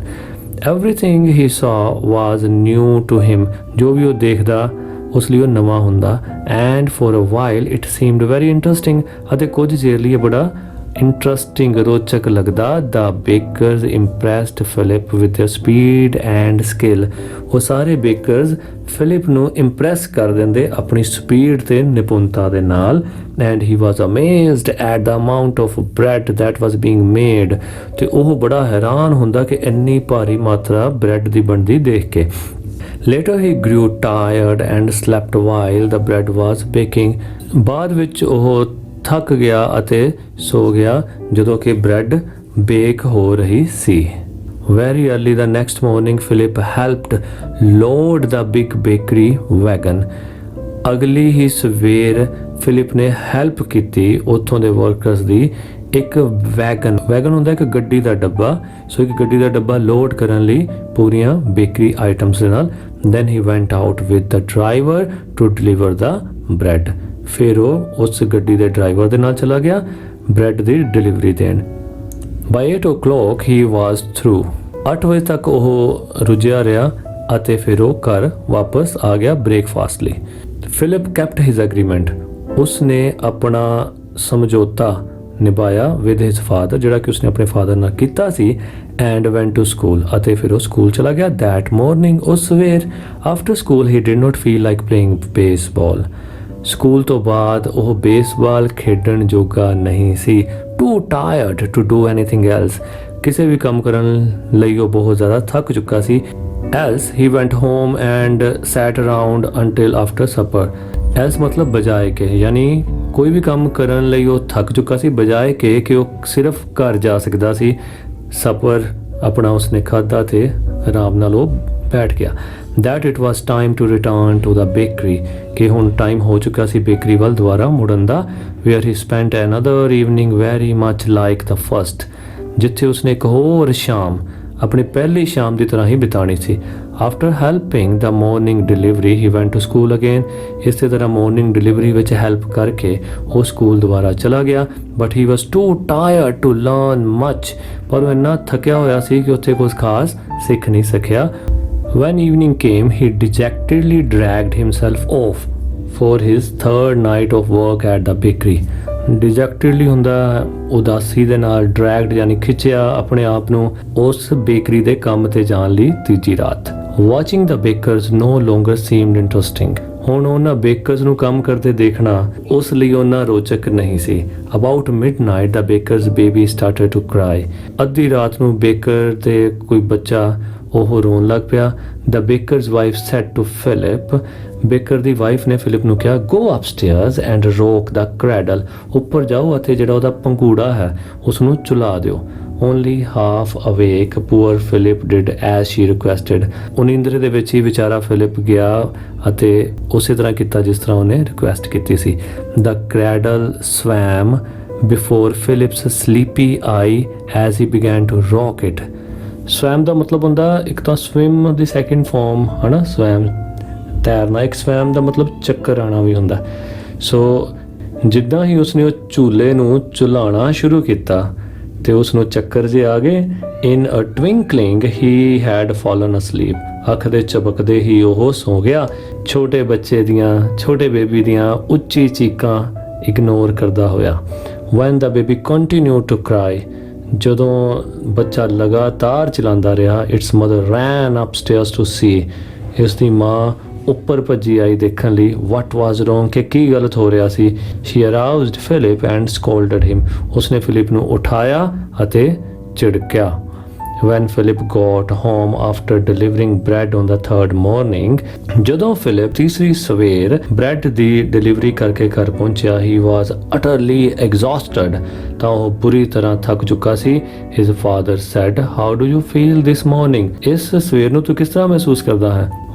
Everything he saw was new to him। ਜੋ ਵੀ ਉਹ ਦੇਖਦਾ ਉਸ ਲਈ ਉਹ ਨਵਾਂ ਹੁੰਦਾ। And for a while it seemed very interesting। ਅਤੇ ਕੁਝ ਚਿਰ ਲਈ ਇਹ ਬੜਾ ਇੰਟਰਸਟਿੰਗ, ਰੋਚਕ ਲੱਗਦਾ। The bakers impressed Philip with their speed and skill। ਉਹ ਸਾਰੇ ਬੇਕਰਸ ਫਿਲਿਪ ਨੂੰ ਇੰਪ੍ਰੈਸ ਕਰ ਦਿੰਦੇ ਆਪਣੀ ਸਪੀਡ ਤੇ ਨਿਪੁੰਨਤਾ ਦੇ ਨਾਲ। And he was amazed at the amount of bread that was being made। ਤੇ ਉਹ ਬੜਾ ਹੈਰਾਨ ਹੁੰਦਾ ਕਿ ਇੰਨੀ ਭਾਰੀ ਮਾਤਰਾ ਬ੍ਰੈਡ ਦੀ ਬਣਦੀ ਦੇਖ ਕੇ। Later he grew tired and slept while the bread was baking। ਬਾਅਦ ਵਿੱਚ ਉਹ ਥੱਕ ਗਿਆ ਅਤੇ ਸੋ ਗਿਆ ਜਦੋਂ ਕਿ ਬ੍ਰੈਡ ਬੇਕ ਹੋ ਰਹੀ ਸੀ। Very early the next morning Philip helped load the big bakery wagon। ਅਗਲੀ ਹੀ ਸਵੇਰ ਫਿਲਿਪ ਨੇ ਹੈਲਪ ਕੀਤੀ ਉੱਥੋਂ ਦੇ ਵਰਕਰਸ ਦੀ ਇੱਕ ਵੈਗਨ ਹੁੰਦਾ ਇੱਕ ਗੱਡੀ ਦਾ ਡੱਬਾ। ਸੋ ਇੱਕ ਗੱਡੀ ਦਾ ਡੱਬਾ ਲੋਡ ਕਰਨ ਲਈ ਪੂਰੀਆਂ ਬੇਕਰੀ ਆਈਟਮਸ ਦੇ ਨਾਲ। Then he went out with the driver to deliver the bread। ਫਿਰ ਉਹ ਉਸ ਗੱਡੀ ਦੇ ਡਰਾਈਵਰ ਦੇ ਨਾਲ ਚਲਾ ਗਿਆ ਬ੍ਰੈਡ ਦੀ ਡਿਲੀਵਰੀ ਦੇਣ। By 8 o'clock he was through। 8 ਵਜੇ ਤੱਕ ਉਹ ਰੁੱਝਿਆ ਰਿਹਾ ਅਤੇ ਫਿਰ ਉਹ ਘਰ ਵਾਪਸ ਆ ਗਿਆ ਬ੍ਰੇਕਫਾਸਟ ਲਈ। Philip kept his agreement। ਉਸਨੇ ਆਪਣਾ ਸਮਝੌਤਾ ਨਿਭਾਇਆ ਵਿਦ ਹਿਸ ਫਾਦਰ, ਜਿਹੜਾ ਕਿ ਉਸਨੇ ਆਪਣੇ ਫਾਦਰ ਨਾਲ ਕੀਤਾ ਸੀ, ਐਂਡ ਵੈਂਟ ਟੂ ਸਕੂਲ, ਅਤੇ ਫਿਰ ਉਹ ਸਕੂਲ ਚਲਾ ਗਿਆ। ਦੈਟ ਮਾਰਨਿੰਗ, ਉਸ ਸਵੇਰ, after school he did not feel like playing baseball, school ਤੋਂ ਬਾਅਦ ਉਹ ਬੇਸਬਾਲ ਖੇਡਣ ਜੋਗਾ ਨਹੀਂ ਸੀ। Too tired to do anything else, ਕਿਸੇ ਵੀ ਕੰਮ ਕਰਨ ਲਈ ਉਹ ਬਹੁਤ ਜ਼ਿਆਦਾ ਥੱਕ ਚੁੱਕਾ ਸੀ। Else he went home and sat around until after supper, else ਮਤਲਬ ਬਜਾਏ ਕਿ, ਯਾਨੀ ਕੋਈ ਵੀ ਕੰਮ ਕਰਨ ਲਈ ਉਹ ਥੱਕ ਚੁੱਕਾ ਸੀ, ਬਜਾਏ ਕਿ ਉਹ ਸਿਰਫ ਘਰ ਜਾ ਸਕਦਾ ਸੀ। ਸਪਰ ਆਪਣਾ ਉਸਨੇ ਖਾਧਾ ਤੇ ਆਰਾਮ ਨਾਲ ਉਹ ਬੈਠ ਗਿਆ। that it was time to return to the bakery, ਕਿ ਹੁਣ ਟਾਈਮ ਹੋ ਚੁੱਕਾ ਸੀ ਬੇਕਰੀ ਵੱਲ ਦੁਬਾਰਾ ਮੁੜਨ ਦਾ। where he spent another evening very much like the first, ਜਿੱਥੇ ਉਸਨੇ ਇੱਕ ਹੋਰ ਸ਼ਾਮ ਆਪਣੀ ਪਹਿਲੀ ਸ਼ਾਮ ਦੀ ਤਰ੍ਹਾਂ ਹੀ ਬਿਤਾਣੀ ਸੀ। after helping the morning delivery he went to school again, ਇਸੇ ਤਰ੍ਹਾਂ ਮਾਰਨਿੰਗ ਡਿਲੀਵਰੀ ਵਿੱਚ ਹੈਲਪ ਕਰਕੇ ਉਹ ਸਕੂਲ ਦੁਬਾਰਾ ਚਲਾ ਗਿਆ। but he was too tired to learn much, ਪਰ ਉਹ ਇੰਨਾ ਥੱਕਿਆ ਹੋਇਆ ਸੀ ਕਿ ਉੱਥੇ ਕੁਝ ਖਾਸ ਸਿੱਖ ਨਹੀਂ ਸਕਿਆ। when evening came he dejectedly dragged himself off for his third night of work at the bakery, ਡਿਜੈਕਟਿਡਲੀ ਹੁੰਦਾ ਉਦਾਸੀ ਦੇ ਨਾਲ, ਡਰੈਗਡ ਯਾਨੀ ਖਿੱਚਿਆ ਆਪਣੇ ਆਪ ਨੂੰ ਉਸ ਬੇਕਰੀ ਦੇ ਕੰਮ ਤੇ ਜਾਣ ਲਈ ਤੀਜੀ ਰਾਤ। ਵਾਚਿੰਗ ਦ ਬੇਕਰਸ ਨੋ ਲੋਂਗਰ ਸੀਮਡ ਇੰਟਰਸਟਿੰਗ, ਹੁਣ ਉਹਨਾਂ ਬੇਕਰਸ ਨੂੰ ਕੰਮ ਕਰਦੇ ਦੇਖਣਾ ਉਸ ਲਈ ਉਹਨਾਂ ਰੋਚਕ ਨਹੀਂ ਸੀ। About midnight the baker's baby started to cry, ਅੱਧੀ ਰਾਤ ਨੂੰ ਬੇਕਰ ਤੇ ਕੋਈ ਬੱਚਾ ਉਹ ਰੋਣ ਲੱਗ ਪਿਆ। The baker's wife said to Philip, baker ਦੀ ਵਾਈਫ ਨੇ ਫਿਲਿਪ ਨੂੰ ਕਿਹਾ, ਗੋ ਅਪਸਟੇਅਰਸ ਐਂਡ ਰੋਕ ਦ ਕ੍ਰੈਡਲ, ਉੱਪਰ ਜਾਓ ਅਤੇ ਜਿਹੜਾ ਉਹਦਾ ਪੰਘੂੜਾ ਹੈ ਉਸ ਨੂੰ ਝੁਲਾ ਦਿਓ। Only half awake poor Philip did as she requested, ਉਹ ਨੀਂਦਰੇ ਦੇ ਵਿੱਚ ਹੀ ਵਿਚਾਰਾ ਫਿਲਿਪ ਗਿਆ ਅਤੇ ਉਸੇ ਤਰ੍ਹਾਂ ਕੀਤਾ ਜਿਸ ਤਰ੍ਹਾਂ ਉਹਨੇ ਰਿਕੁਐਸਟ ਕੀਤੀ ਸੀ। The cradle swam before Philip's sleepy eye as he began to rock it. Swam ਦਾ ਮਤਲਬ ਹੁੰਦਾ ਇੱਕ ਤਾਂ ਸਵਿਮ ਦੀ ਸੈਕਿੰਡ ਫਾਰਮ ਹੈ ਨਾ, ਸਵੈਮ ਤੈਰਨਾ, ਇੱਕ ਸਵੈਮ ਦਾ ਮਤਲਬ ਚੱਕਰ ਆਉਣਾ ਵੀ ਹੁੰਦਾ। ਸੋ ਜਿੱਦਾਂ ਹੀ ਉਸਨੇ ਉਹ ਝੂਲੇ ਨੂੰ ਝੁਲਾਉਣਾ ਸ਼ੁਰੂ ਕੀਤਾ ਤੇ ਉਸ ਨੂੰ ਚੱਕਰ ਜੇ ਆ ਗਏ। ਇਨ ਅ ਟਵਿੰਕਲਿੰਗ ਹੀ ਹੈਡ ਫਾਲਨ ਅਸਲੀਪ, ਅੱਖ ਦੇ ਝਪਕਦੇ ਹੀ ਉਹ ਸੌ ਗਿਆ। ਛੋਟੇ ਬੱਚੇ ਦੀਆਂ, ਛੋਟੇ ਬੇਬੀ ਦੀਆਂ ਉੱਚੀ ਚੀਕਾਂ ਇਗਨੋਰ ਕਰਦਾ ਹੋਇਆ। When the baby continue to cry, ਜਦੋਂ ਬੱਚਾ ਲਗਾਤਾਰ ਚਲਾਉਂਦਾ ਰਿਹਾ। Its mother ran upstairs to see, ਇਸ ਦੀ ਮਾਂ ਉੱਪਰ ਭੱਜੀ ਆਈ ਦੇਖਣ ਲਈ। ਵਾਟ ਵਾਜ਼ ਰੋਂਗ, ਕਿ ਕੀ ਗਲਤ ਹੋ ਰਿਹਾ ਸੀ। ਸ਼ੀ ਅਰਾਊਜ਼ਡ ਫਿਲਿਪ ਐਂਡ ਸਕੋਲਡਡ ਹਿਮ, ਉਸਨੇ ਫਿਲਿਪ ਨੂੰ ਉਠਾਇਆ ਅਤੇ ਝਿੜਕਿਆ। when Philip got home after delivering bread on the third morning, ਜਦੋਂ ਫਿਲਿਪ ਤੀਸਰੀ ਸਵੇਰ ਬ੍ਰੈਡ ਦੀ ਡਿਲੀਵਰੀ ਕਰਕੇ ਘਰ ਪਹੁੰਚਿਆ, he was utterly exhausted, ਤਾਂ ਉਹ ਬੁਰੀ ਤਰ੍ਹਾਂ ਥੱਕ ਚੁੱਕਾ ਸੀ। his father said, how do you feel this morning, ਇਸ ਸਵੇਰ ਨੂੰ ਤੂੰ ਕਿਸ ਤਰ੍ਹਾਂ ਮਹਿਸੂਸ ਕਰਦਾ ਹੈ।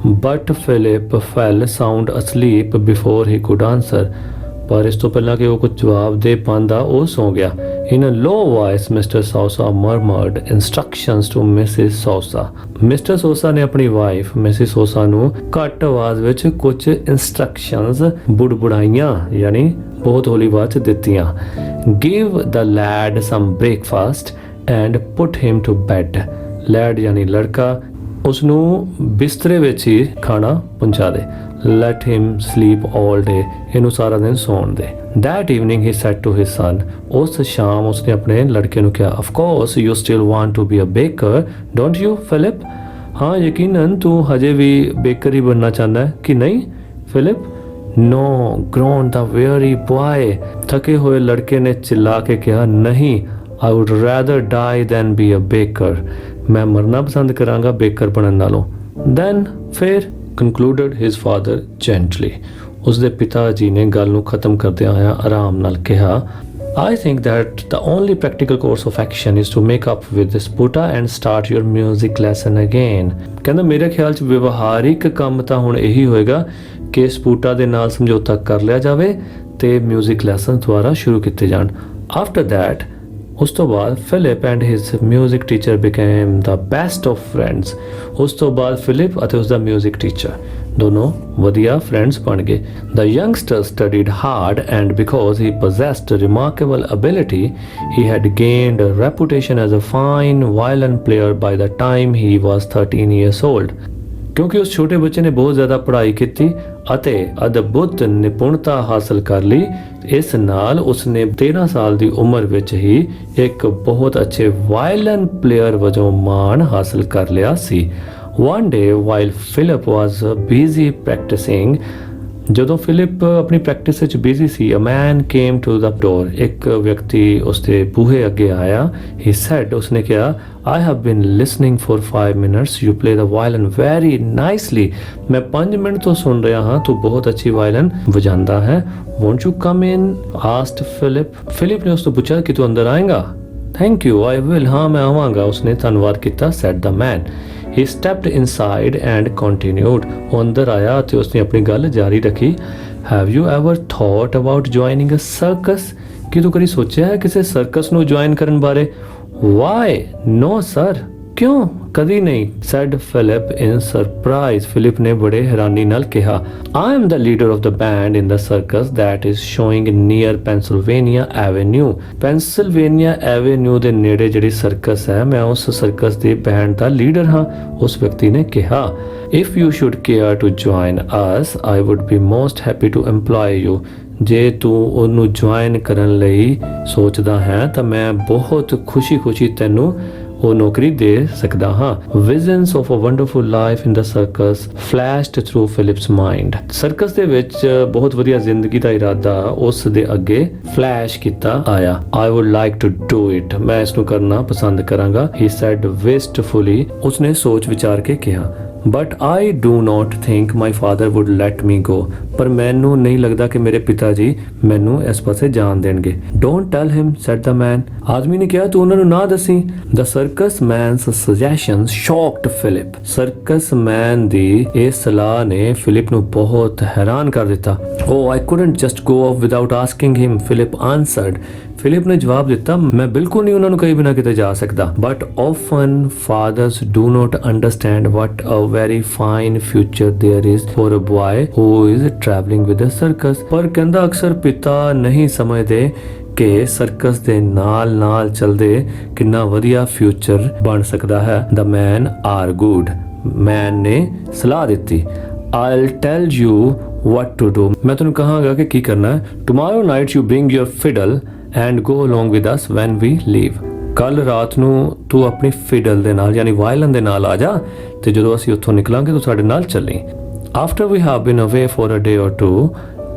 but Philip fell sound asleep before he could answer, ਪਰ ਇਸ ਤੋਂ ਪਹਿਲਾਂ ਕਿ ਉਹ ਕੁਝ ਜਵਾਬ ਦੇ ਪਾਉਂਦਾ ਉਹ ਸੌ ਗਿਆ। In a low voice, Mr. Sosa murmured instructions to Mrs. Sosa. Mr. Sosa ਨੇ ਆਪਣੀ ਵਾਈਫ Mrs. Sosa ਨੂੰ ਘੱਟ ਆਵਾਜ਼ ਵਿੱਚ ਕੁਝ instructions ਬੁੜਬੁੜਾਈਆਂ, ਯਾਨੀ ਬਹੁਤ ਹੌਲੀ ਆਵਾਜ਼ 'ਚ ਦਿੱਤੀਆਂ। Give the lad some breakfast and put him to bed. Lad ਯਾਨੀ ਲੜਕਾ, ਉਸ ਨੂੰ ਬਿਸਤਰੇ ਵਿੱਚ ਹੀ ਖਾਣਾ ਪਹੁੰਚਾ ਦੇ। Let him sleep all day, ਇਹਨੂੰ ਸਾਰਾ ਦਿਨ ਸੌਣ ਦੇ। That evening he said to his son, ਉਸ ਸ਼ਾਮ ਉਸਨੇ ਆਪਣੇ ਲੜਕੇ ਨੂੰ ਕਿਹਾ, of course you still want to be a baker, don't you Philip? ਹਾਂ ਯਕੀਨਨ ਤੂੰ ਹਜੇ ਵੀ ਬੇਕਰ ਹੀ ਬਣਨਾ ਚਾਹੁੰਦਾ ਹੈ ਕਿ ਨਹੀਂ Philip? No, groaned the weary boy, ਥਕੇ ਹੋਏ ਲੜਕੇ ਨੇ ਚਿल्ला ਕੇ ਕਿਹਾ, ਨਹੀਂ, I would rather die than be a baker, ਮੈਂ ਮਰਨਾ ਪਸੰਦ ਕਰਾਂਗਾ ਬੇਕਰ ਬਣਨ ਨਾਲੋਂ। Then ਫਿਰ concluded his father gently, ਉਸਦੇ ਪਿਤਾ ਜੀ ਨੇ ਗੱਲ ਨੂੰ ਖਤਮ ਕਰਦਿਆਂ ਹੋਇਆਂ ਆਰਾਮ ਨਾਲ ਕਿਹਾ, I think that the only practical course of action is to make up with this Sputa and start your music lesson again. ਕਹਿੰਦਾ ਮੇਰੇ ਖਿਆਲ 'ਚ ਵਿਵਹਾਰਿਕ ਕੰਮ ਤਾਂ ਹੁਣ ਇਹੀ ਹੋਏਗਾ ਕਿ ਸਪੂਟਾ ਦੇ ਨਾਲ ਸਮਝੌਤਾ ਕਰ ਲਿਆ ਜਾਵੇ ਤੇ ਮਿਊਜ਼ਿਕ ਲੈਸਨ ਦੁਆਰਾ ਸ਼ੁਰੂ ਕੀਤੇ ਜਾਣ। After that, ਉਸ ਤੋਂ ਬਾਅਦ Philip and his music teacher became the best of friends. ਉਸ ਤੋਂ ਬਾਅਦ ਫਿਲਿਪ ਅਤੇ ਉਸਦਾ ਮਿਊਜ਼ਿਕ ਟੀਚਰ ਦੋਨੋਂ ਵਧੀਆ ਫਰੈਂਡਸ ਬਣ ਗਏ। The youngster studied hard and because he possessed remarkable ability, he had gained a reputation as a fine violin player by the time he was 13 years old. ਕਿਉਂਕਿ ਉਸ ਛੋਟੇ ਬੱਚੇ ਨੇ ਬਹੁਤ ਜ਼ਿਆਦਾ ਪੜ੍ਹਾਈ ਕੀਤੀ ਅਤੇ ਅਦਭੁਤ ਨਿਪੁੰਨਤਾ ਹਾਸਲ ਕਰ ਲਈ। ਇਸ ਨਾਲ ਉਸਨੇ 13 ਸਾਲ ਦੀ ਉਮਰ ਵਿੱਚ ਹੀ ਇੱਕ ਬਹੁਤ ਅੱਛੇ ਵਾਇਲਨ ਪਲੇਅਰ ਵਜੋਂ ਮਾਣ ਹਾਸਲ ਕਰ ਲਿਆ ਸੀ। One day while Philip was busy practicing, ਜਦੋਂ ਫਿਲਿਪ ਆਪਣੀ ਪ੍ਰੈਕਟਿਸ ਵਿੱਚ busy C, a man came to the door, ਇੱਕ ਵਿਅਕਤੀ ਉਸਦੇ ਬੂਹੇ ਅੱਗੇ ਆਇਆ। he said, ਉਸਨੇ ਕਿਹਾ, I have been listening for 5 minutes, you play the violin very nicely, ਮੈਂ 5 ਮਿੰਟ ਤੋਂ ਸੁਣ ਰਿਹਾ ਹਾਂ, ਤੂੰ ਬਹੁਤ ਅੱਛੀ ਵਾਇਲਨ ਵਜਾਉਂਦਾ ਹੈ। won't you come in, asked Philip, Philip ਨੇ ਉਸ ਤੋਂ ਪੁੱਛਿਆ ਕਿ ਤੂੰ ਅੰਦਰ ਆਏਗਾ। thank you, I will, ਹਾਂ ਮੈਂ ਆਵਾਂਗਾ, ਉਸਨੇ ਧੰਨਵਾਦ ਕੀਤਾ, said the man. He stepped inside and continued. ਉਹ ਅੰਦਰ ਆਇਆ ਅਤੇ ਉਸਨੇ ਆਪਣੀ ਗੱਲ ਜਾਰੀ ਰੱਖੀ। Have you ever thought about joining a circus? ਕੀ ਤੂੰ ਕਦੀ ਸੋਚਿਆ ਹੈ ਕਿਸੇ ਸਰਕਸ ਨੂੰ ਜੁਆਇਨ ਕਰਨ ਬਾਰੇ? Why? No, sir. ਕਿਉਂ? ਕਦੀ ਨਹੀਂ, said Philip in surprise. Philip ਨੇ ਬੜੇ ਹੈਰਾਨੀ ਨਾਲ ਕਿਹਾ, I am the leader of the band in the circus that is showing near Pennsylvania Avenue. Pennsylvania Avenue ਦੇ ਨੇੜੇ ਜਿਹੜੀ ਸਰਕਸ ਹੈ, ਮੈਂ ਉਸ ਸਰਕਸ ਦੇ ਬੈਂਡ ਦਾ ਲੀਡਰ ਹਾਂ, ਉਸ ਵਿਅਕਤੀ ਨੇ ਕਿਹਾ। If you should care to join us, I would be most happy to employ you. ਜੇ ਤੂੰ ਉਹਨੂੰ ਜੁਆਇਨ ਕਰਨ ਲਈ ਸੋਚਦਾ ਹੈ ਤਾਂ ਮੈਂ ਬਹੁਤ ਖੁਸ਼ੀ ਤੈਨੂੰ ਉਹ ਨੌਕਰੀ ਦੇ ਸਕਦਾ ਹਾਂ। Visions of a wonderful life in the circus flashed through Philip's mind. Circus ਦੇ ਵਿੱਚ ਬਹੁਤ ਵਧੀਆ ਜ਼ਿੰਦਗੀ ਦਾ ਇਰਾਦਾ ਉਸ ਦੇ ਅੱਗੇ ਫਲੈਸ਼ ਕੀਤਾ ਆਇਆ। I would like to do it. ਮੈਂ ਇਸ ਨੂੰ ਕਰਨਾ ਪਸੰਦ ਕਰਾਂਗਾ, he said wistfully. ਉਸਨੇ ਸੋਚ ਵਿਚਾਰ ਕੇ ਕਿਹਾ, But I do not think my father would let me go. ਪਰ ਮੈਨੂੰ ਨਹੀਂ ਲੱਗਦਾ ਕਿ ਮੇਰੇ ਪਿਤਾ ਜੀ ਮੈਨੂੰ ਇਸ ਪਾਸੇ ਜਾਣ ਦੇਣਗੇ। Don't tell him, said the man. ਆਦਮੀ ਨੇ ਕਿਹਾ, ਤੂੰ ਉਹਨਾਂ ਨੂੰ ਨਾ ਦੱਸੀ। The circus man's suggestions shocked Philip. Circus man ਦੀ ਇਹ ਸਲਾਹ ਨੇ ਫਿਲਿਪ ਨੂੰ ਬਹੁਤ ਹੈਰਾਨ ਕਰ ਦਿੱਤਾ। Oh, I couldn't just go off without asking him, Philip answered. Philip ਨੇ ਜਵਾਬ ਦਿੱਤਾ, ਮੈਂ ਬਿਲਕੁਲ ਨਹੀਂ ਉਹਨਾਂ ਨੂੰ ਕਹੇ ਬਿਨਾਂ ਕਿਤੇ ਜਾ ਸਕਦਾ। But often fathers do not understand what a very fine future there is for a boy who is traveling with a circus. ਪਰ ਕਹਿੰਦਾ ਅਕਸਰ ਪਿਤਾ ਨਹੀਂ ਸਮਝਦੇ ਕਿ ਸਰਕਸ ਦੇ ਨਾਲ ਚੱਲਦੇ ਕਿੰਨਾ ਵਧੀਆ ਫਿਊਚਰ ਬਣ ਸਕਦਾ ਹੈ। The man argued. ਮੈਨ ਨੇ ਸਲਾਹ ਦਿੱਤੀ। I'll tell you what to do. ਮੈਂ ਤੁਹਾਨੂੰ ਕਹਾਂਗਾ ਕਿ ਕੀ ਕਰਨਾ ਹੈ। Tomorrow night you bring your fiddle and go along with us when we leave. ਕੱਲ ਰਾਤ ਨੂੰ ਤੂੰ ਆਪਣੀ ਫਿਡਲ ਦੇ ਨਾਲ ਯਾਨੀ ਵਾਇਲਨ ਦੇ ਨਾਲ ਆ ਜਾ ਤੇ ਜਦੋਂ ਅਸੀਂ ਉੱਥੋਂ ਨਿਕਲਾਂਗੇ ਤੂੰ ਸਾਡੇ ਨਾਲ ਚੱਲੀ। After we have been away for a day or two,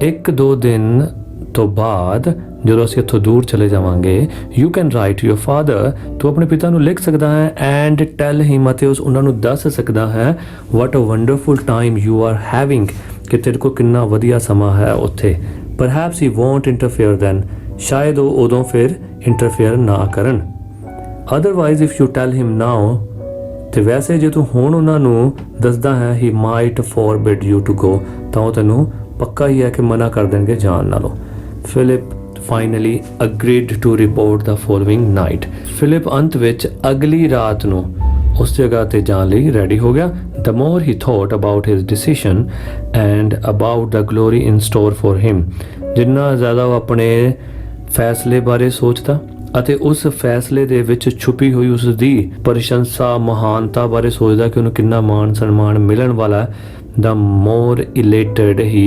1-2 ਦਿਨ ਤੋਂ ਬਾਅਦ ਜਦੋਂ ਅਸੀਂ ਇੱਥੋਂ ਦੂਰ ਚਲੇ ਜਾਵਾਂਗੇ, you can write to your father. ਤੂੰ ਆਪਣੇ ਪਿਤਾ ਨੂੰ ਲਿਖ ਸਕਦਾ ਹੈ and tell him, ਅਤੇ ਉਹਨਾਂ ਨੂੰ ਦੱਸ ਸਕਦਾ ਹੈ what a wonderful time you are having, ਕਿ ਤੇਰੇ ਕੋਲ ਕਿੰਨਾ ਵਧੀਆ ਸਮਾਂ ਹੈ ਉੱਥੇ। Perhaps he won't interfere then. ਸ਼ਾਇਦ ਉਹ ਉਦੋਂ ਫਿਰ ਇੰਟਰਫੇਅਰ ਨਾ ਕਰਨ। Otherwise if you tell him now, ਤੇ ਵੈਸੇ ਜੇ ਤੂੰ ਹੁਣ ਉਹਨਾਂ ਨੂੰ ਦੱਸਦਾ ਹੈ he might forbid you to go, ਤਾਂ ਉਹ ਤੈਨੂੰ ਪੱਕਾ ਹੀ ਹੈ ਕਿ ਮਨਾ ਕਰ ਦੇਣਗੇ ਜਾਣ ਨਾਲੋਂ। Philip finally agreed to report the following night. Philip ਅੰਤ ਵਿੱਚ ਅਗਲੀ ਰਾਤ ਨੂੰ ਉਸ ਜਗ੍ਹਾ ਤੇ ਜਾਣ ਲਈ ਰੈਡੀ ਹੋ ਗਿਆ। The more he thought about his decision and about the glory in store for him, ਜਿੰਨਾ ਜ਼ਿਆਦਾ ਉਹ ਆਪਣੇ ਫੈਸਲੇ ਬਾਰੇ ਸੋਚਦਾ ਅਤੇ ਉਸ ਫੈਸਲੇ ਦੇ ਵਿੱਚ ਛੁਪੀ ਹੋਈ ਉਸ ਦੀ ਪ੍ਰਸ਼ੰਸਾ ਮਹਾਨਤਾ ਬਾਰੇ ਸੋਚਦਾ ਕਿ ਉਹਨੂੰ ਕਿੰਨਾ ਮਾਣ ਸਨਮਾਨ ਮਿਲਣ ਵਾਲਾ, the more elated he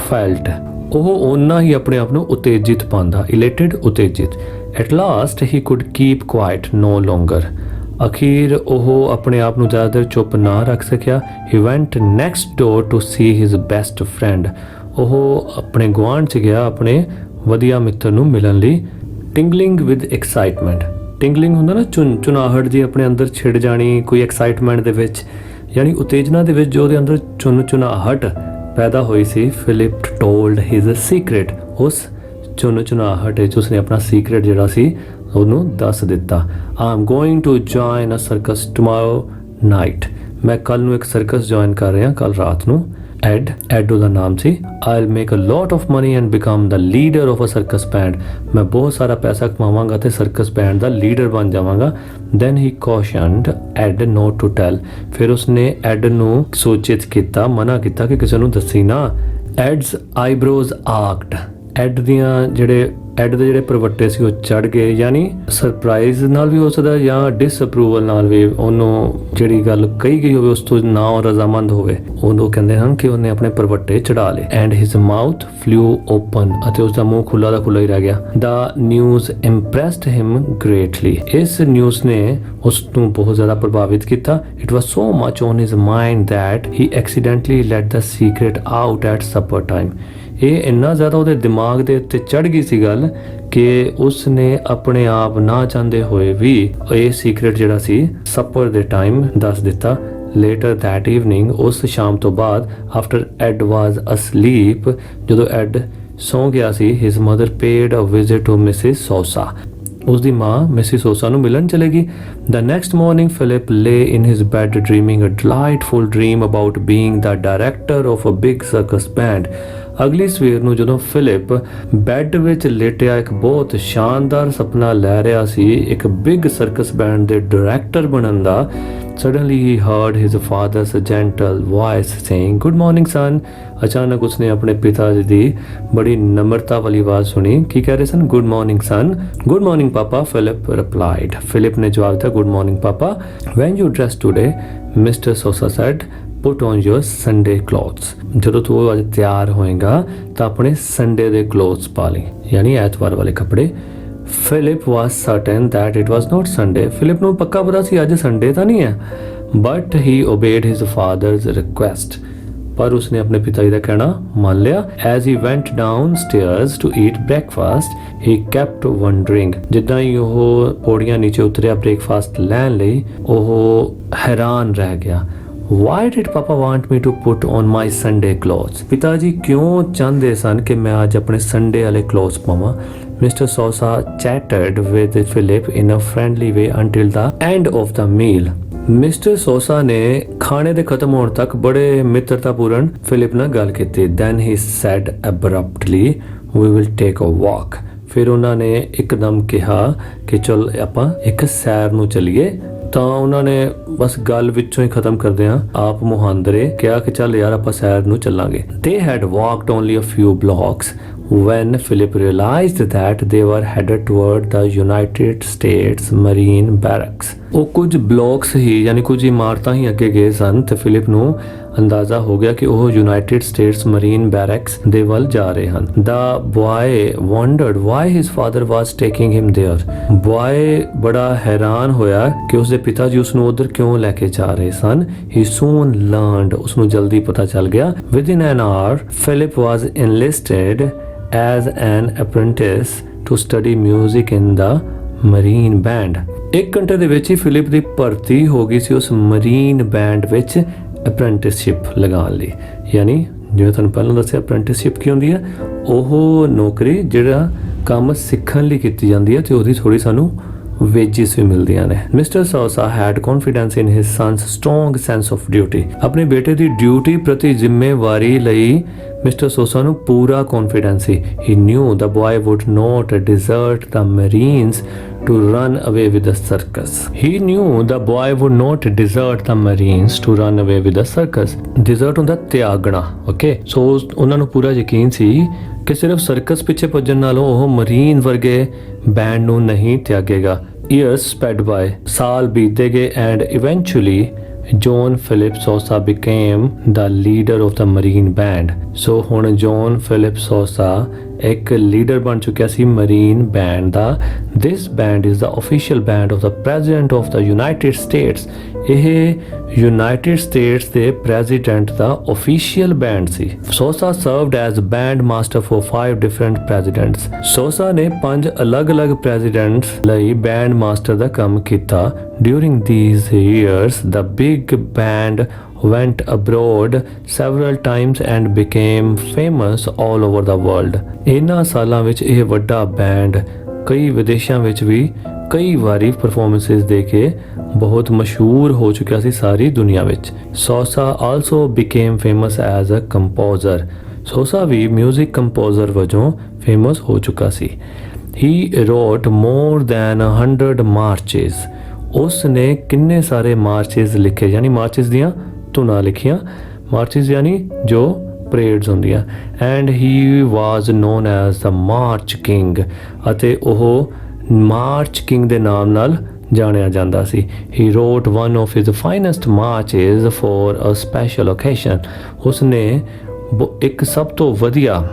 felt. ਉਹ ਓਨਾ ਹੀ ਆਪਣੇ ਆਪ ਨੂੰ ਉਤੇਜਿਤ ਪਾਉਂਦਾ। elated ਉਤੇਜਿਤ। At last he could keep quiet no longer. ਅਖੀਰ ਉਹ ਆਪਣੇ ਆਪ ਨੂੰ ਜ਼ਿਆਦਾ ਦੇਰ ਚੁੱਪ ਨਾ ਰੱਖ ਸਕਿਆ। He went next door to see his best friend. ਉਹ ਆਪਣੇ ਗੁਆਂਢ 'ਚ ਗਿਆ ਆਪਣੇ ਵਧੀਆ ਮਿੱਤਰ ਨੂੰ ਮਿਲਣ ਲਈ। Tingling with excitement. Tingling ਹੁੰਦਾ ਨਾ ਚੁਨਾਹਟ ਜੀ ਆਪਣੇ ਅੰਦਰ ਛਿੜ ਜਾਣੀ ਕੋਈ ਐਕਸਾਈਟਮੈਂਟ ਦੇ ਵਿੱਚ, ਯਾਨੀ ਉਤੇਜਨਾ ਦੇ ਵਿੱਚ ਜੋ ਉਹਦੇ ਅੰਦਰ ਚੁਨਾਹਟ ਪੈਦਾ ਹੋਈ ਸੀ। Philip told his secret. ਉਸ ਚੁਨਾਹਟ ਵਿੱਚ ਉਸਨੇ ਆਪਣਾ ਸੀਕ੍ਰੇਟ ਜਿਹੜਾ ਸੀ ਉਹਨੂੰ ਦੱਸ ਦਿੱਤਾ। I am going to join a circus tomorrow night. ਮੈਂ ਕੱਲ ਨੂੰ ਇੱਕ ਸਰਕਸ ਜੁਆਇਨ ਕਰ ਰਿਹਾ, ਕੱਲ ਰਾਤ ਨੂੰ। ਐਡ ਉਹਦਾ ਨਾਮ ਸੀ। I'll make a lot of money and become the leader of a circus band. ਮੈਂ ਬਹੁਤ ਸਾਰਾ ਪੈਸਾ ਕਮਾਵਾਂਗਾ ਤੇ ਸਰਕਸ ਬੈਂਡ ਦਾ ਲੀਡਰ ਬਣ ਜਾਵਾਂਗਾ। Then he cautioned Ed not to tell. ਫਿਰ ਉਸਨੇ ਐਡ ਨੂੰ ਸੂਚਿਤ ਕੀਤਾ, ਮਨਾ ਕੀਤਾ ਕਿ ਕਿਸੇ ਨੂੰ ਦੱਸੀ ਨਾ। Ed's eyebrows arched. ਐਡ ਦੀਆਂ ਜਿਹੜੇ ਐਡ ਦੇ ਜਿਹੜੇ ਪ੍ਰਵੱਟੇ ਸੀ ਉਹ ਚੜ ਗਏ, ਯਾਨੀ ਸਰਪ੍ਰਾਈਜ਼ ਨਾਲ ਵੀ ਹੋ ਸਕਦਾ ਜਾਂ ਡਿਸਅਪਰੂਵਲ ਨਾਲ ਵੀ, ਉਹਨੂੰ ਜਿਹੜੀ ਗੱਲ ਕਹੀ ਗਈ ਹੋਵੇ ਉਸ ਤੋਂ ਨਾ ਉਹ ਰਜ਼ਾਮੰਦ ਹੋਵੇ, ਉਹਨੂੰ ਕਹਿੰਦੇ ਹਨ ਕਿ ਉਹਨੇ ਆਪਣੇ ਪ੍ਰਵੱਟੇ ਚੜਾ ਲਏ। And his mouth flu open, ਅਤੇ ਉਸ ਦਾ ਮੂੰਹ ਖੁੱਲਾ ਦਾ ਖੁੱਲਾ ਹੀ ਰਹਿ ਗਿਆ। ਦਾ ਨਿਊਜ਼ ਇੰਪ੍ਰੈਸਡ ਹਿਮ ਗ੍ਰੇਟਲੀ, ਇਸ ਨਿਊਜ਼ ਨੇ ਉਸ ਨੂੰ ਬਹੁਤ ਜ਼ਿਆਦਾ ਪ੍ਰਭਾਵਿਤ ਕੀਤਾ। It was so much on his mind that he accidentally light the secret out at super time, ਇਹ ਇੰਨਾ ਜ਼ਿਆਦਾ ਉਹਦੇ ਦਿਮਾਗ ਦੇ ਉੱਤੇ ਚੜ ਗਈ ਸੀ ਗੱਲ ਕਿ ਉਸ ਨੇ ਆਪਣੇ ਆਪ ਨਾ ਚਾਹੁੰਦੇ ਹੋਏ ਵੀ ਇਹ ਸੀਕ੍ਰੇਟ ਜਿਹੜਾ ਸੀ ਸਪਰ ਦੇ ਟਾਈਮ ਦੱਸ ਦਿੱਤਾ। ਲੇਟਰ ਦੈਟ ਈਵਨਿੰਗ, ਉਸ ਸ਼ਾਮ ਤੋਂ ਬਾਅਦ, ਆਫਟਰ ਐਡ ਵਾਜ਼ ਅਸਲੀਪ, ਜਦੋਂ ਐਡ ਸੌਂ ਗਿਆ ਸੀ, his mother paid a visit to Mrs Sousa, ਉਸਦੀ ਮਾਂ ਮਿਸਿਸ ਸੋਸਾ ਨੂੰ ਮਿਲਣ ਚਲੇਗੀ। The next morning Philip lay in his bed dreaming a delightful dream about being the director of a big circus band. ਅਗਲੀ ਸਵੇਰ ਨੂੰ ਜਦੋਂ Philip bed ਵਿੱਚ ਲੇਟਿਆ ਇੱਕ ਬਹੁਤ ਸ਼ਾਨਦਾਰ ਸੁਪਨਾ ਲੈ ਰਿਹਾ ਸੀ ਇੱਕ ਬਿਗ ਸਰਕਸ ਬੈਂਡ ਦੇ ਡਾਇਰੈਕਟਰ ਬਣਨ ਦਾ, suddenly he heard his father's gentle voice saying good morning son. ਅਚਾਨਕ ਉਸਨੇ ਆਪਣੇ ਪਿਤਾ ਜੀ ਦੀ ਬੜੀ ਨਮਰਤਾ ਵਾਲੀ ਆਵਾਜ਼ ਸੁਣੀ। ਕੀ ਕਹਿ ਰਹੇ ਸਨ? Good morning son. Good morning papa, Philip replied. ਫਿਲਿਪ ਨੇ ਜਵਾਬ ਦਿੱਤਾ, good morning papa. When you dress today, mister Sosa said, put on your Sunday clothes, ਜਦੋਂ ਤੂੰ ਅੱਜ ਤਿਆਰ ਹੋਏਗਾ ਤਾਂ ਆਪਣੇ ਸੰਡੇ ਦੇ ਕਲੋਥਸ ਪਾ ਲਈ, ਯਾਨੀ ਐਤਵਾਰ ਵਾਲੇ ਕੱਪੜੇ। Philip was certain that it was not Sunday, Philip ਨੂੰ ਪੱਕਾ ਪਤਾ ਸੀ ਅੱਜ ਸੰਡੇ ਤਾਂ ਨਹੀਂ ਹੈ, but he obeyed his father's request, ਪਰ ਉਸਨੇ ਆਪਣੇ ਪਿਤਾ ਜੀ ਦਾ ਕਹਿਣਾ ਮੰਨ ਲਿਆ। As he went downstairs to eat breakfast he kept wondering, ਜਿੱਦਾਂ ਹੀ ਉਹ ਪੌੜੀਆਂ ਨੀਚੇ ਉਤਰਿਆ ਬ੍ਰੇਕਫਾਸਟ ਲੈਣ ਲਈ, ਉਹ ਹੈਰਾਨ ਰਹਿ ਗਿਆ। Why did Papa want me to put on my Sunday clothes? ਪਿਤਾ ਜੀ ਕਿਉਂ ਚਾਹੁੰਦੇ ਸਨ ਕਿ ਮੈਂ ਅੱਜ ਆਪਣੇ ਸੰਡੇ ਵਾਲੇ ਕਲੋਥਸ ਪਾਵਾਂ? Mr. Sosa chatted with Philip in a friendly way until the end of the meal. Mister Sousa ਨੇ ਖਾਣੇ ਦੇ ਖਤਮ ਹੋਣ ਤੱਕ ਬੜੇ ਮਿੱਤਰਤਾਪੂਰਨ ਫਿਲਿਪ ਨਾਲ ਗੱਲ ਕੀਤੀ। Then he said abruptly, we will take a walk. ਫਿਰ ਉਹਨਾਂ ਨੇ ਇੱਕਦਮ ਕਿਹਾ ਕਿ ਚਲ ਆਪਾਂ ਇੱਕ ਸੈਰ ਨੂੰ ਚੱਲੀਏ। ਤਾਂ ਉਹਨਾਂ ਨੇ ਬਸ ਗੱਲ ਵਿੱਚੋਂ ਹੀ ਖਤਮ ਕਰਦੇ ਆ ਆਪ ਮੁਹਾਂਦਰੇ ਕਿਹਾ ਕਿ ਚੱਲ ਯਾਰ ਆਪਾਂ ਸੈਰ ਨੂੰ ਚੱਲਾਂਗੇ। They had walked only a few blocks when Philip realized that they were headed toward the United States Marine Barracks. ਉਹ ਕੁਝ ਬਲੌਕਸ ਹੀ ਯਾਨੀ ਕੁਝ ਇਮਾਰਤਾਂ ਹੀ ਅੱਗੇ ਗਏ ਸਨ ਤੇ ਫਿਲਿਪ ਨੂੰ ਅੰਦਾਜ਼ਾ ਹੋ ਗਿਆ ਕਿ ਉਹ ਯੂਨਾਈਟਿਡ ਸਟੇਟਸ ਮਰੀਨ ਬੈਰਕਸ ਦੇ ਵੱਲ ਜਾ ਰਹੇ ਹਨ। The boy wondered why his father was taking him there. Boy ਬੜਾ ਹੈਰਾਨ ਹੋਇਆ ਕਿ ਉਸਦੇ ਪਿਤਾ ਜੀ ਉਸ ਨੂੰ ਉਧਰ ਕਿਉਂ ਲੈ ਕੇ ਜਾ ਰਹੇ ਸਨ। He soon learned, ਉਸ ਨੂੰ ਜਲਦੀ ਪਤਾ ਚੱਲ ਗਿਆ। Within an hour, Philip was enlisted as an apprentice to study music in the marine band. 1 ਘੰਟੇ ਦੇ ਵਿੱਚ ਹੀ ਫਿਲਿਪ ਦੀ ਭਰਤੀ ਹੋ ਗਈ ਸੀ ਉਸ ਮਰੀਨ ਬੈਂਡ ਵਿੱਚ ਅਪ੍ਰੈਂਟਿਸਸ਼ਿਪ ਲਗਾਉਣ ਲਈ। ਯਾਨੀ ਜਿਵੇਂ ਤੁਹਾਨੂੰ ਪਹਿਲਾਂ ਦੱਸਿਆ ਅਪ੍ਰੈਂਟਿਸਸ਼ਿਪ ਕੀ ਹੁੰਦੀ ਹੈ, ਉਹ ਨੌਕਰੀ ਜਿਹੜਾ ਕੰਮ ਸਿੱਖਣ ਲਈ ਕੀਤੀ ਜਾਂਦੀ ਹੈ ਤੇ ਉਹਦੀ ਥੋੜੀ ਸਾਨੂੰ ਵੇਜਿਸ ਵੀ ਮਿਲਦੀਆਂ ਨੇ। ਮਿਸਟਰ ਸੋਸਾ ਹੈਡ ਕੌਨਫੀਡੈਂਸ ਇਨ ਹਿਸ sons strong sense off duty. ਆਪਣੇ ਬੇਟੇ ਦੀ ਡਿਊਟੀ ਪ੍ਰਤੀ ਜ਼ਿੰਮੇਵਾਰੀ ਲਈ ਮਿਸਟਰ ਸੋਸਾ ਨੂੰ ਪੂਰਾ ਕੌਨਫੀਡੈਂਸ ਸੀ। He knew the boy would not desert the marines to run away with the circus. He knew the boy would not desert the Marines to run away with the circus. Desert ਹੁੰਦਾ ਤਿਆਗਣਾ, okay. ਸੋ ਉਹਨਾਂ ਨੂੰ ਪੂਰਾ ਯਕੀਨ ਸੀ ਕਿ ਸਿਰਫ circus ਪਿੱਛੇ ਭੱਜਣ ਨਾਲੋਂ ਉਹ ਮਰੀਨ ਵਰਗੇ ਬੈਂਡ ਨੂੰ ਨਹੀਂ ਤਿਆਗੇਗਾ। Years sped by, ਸਾਲ ਬੀਤਦੇ ਗਏ and eventually John Philip Sosa became the leader of the Marine Band. So ਹੁਣ John Philip Sosa ਇੱਕ ਲੀਡਰ ਬਣ ਚੁੱਕਿਆ ਸੀ ਮਰੀਨ ਬੈਂਡ ਦਾ। This band is the official band of the President of the United States. ਇਹ United States ਦੇ president the official band C. Sosa served as band master for 5 different presidents. Sosa ਨੇ 5 ਅਲੱਗ-ਅਲੱਗ presidents ਲਈ band master ਦਾ ਕੰਮ ਕੀਤਾ। During these years, the big band went abroad several times and became famous all over the world. ਇਹਨਾਂ ਸਾਲਾਂ ਵਿੱਚ ਇਹ ਵੱਡਾ ਬੈਂਡ ਕਈ ਵਿਦੇਸ਼ਾਂ ਵਿੱਚ ਵੀ ਕਈ ਵਾਰੀ ਪਰਫਾਰਮੈਂਸਿਸ ਦੇ ਕੇ ਬਹੁਤ ਮਸ਼ਹੂਰ ਹੋ ਚੁੱਕਿਆ ਸੀ ਸਾਰੀ ਦੁਨੀਆ ਵਿੱਚ। Sosa also became famous as a composer. Sosa ਵੀ ਮਿਊਜ਼ਿਕ ਕੰਪੋਜ਼ਰ ਵਜੋਂ ਫੇਮਸ ਹੋ ਚੁੱਕਾ ਸੀ। He wrote more than 100 marches. ਉਸ ਨੇ ਕਿੰਨੇ ਸਾਰੇ ਮਾਰਚਿਸ ਲਿਖੇ, ਯਾਨੀ ਮਾਰਚਿਸ ਦੀਆਂ ਧੁਨਾਂ ਲਿਖੀਆਂ। ਮਾਰਚਿਸ ਯਾਨੀ ਜੋ ਪਰੇਡਸ ਹੁੰਦੀਆਂ and he was known as the March King ਅਤੇ ਉਹ ਮਾਰਚ ਕਿੰਗ ਦੇ ਨਾਮ ਨਾਲ ਜਾਣਿਆ ਜਾਂਦਾ ਸੀ। He wrote one of his finest marches for a special occasion. ਉਸਨੇ ਇੱਕ ਸਭ ਤੋਂ ਵਧੀਆ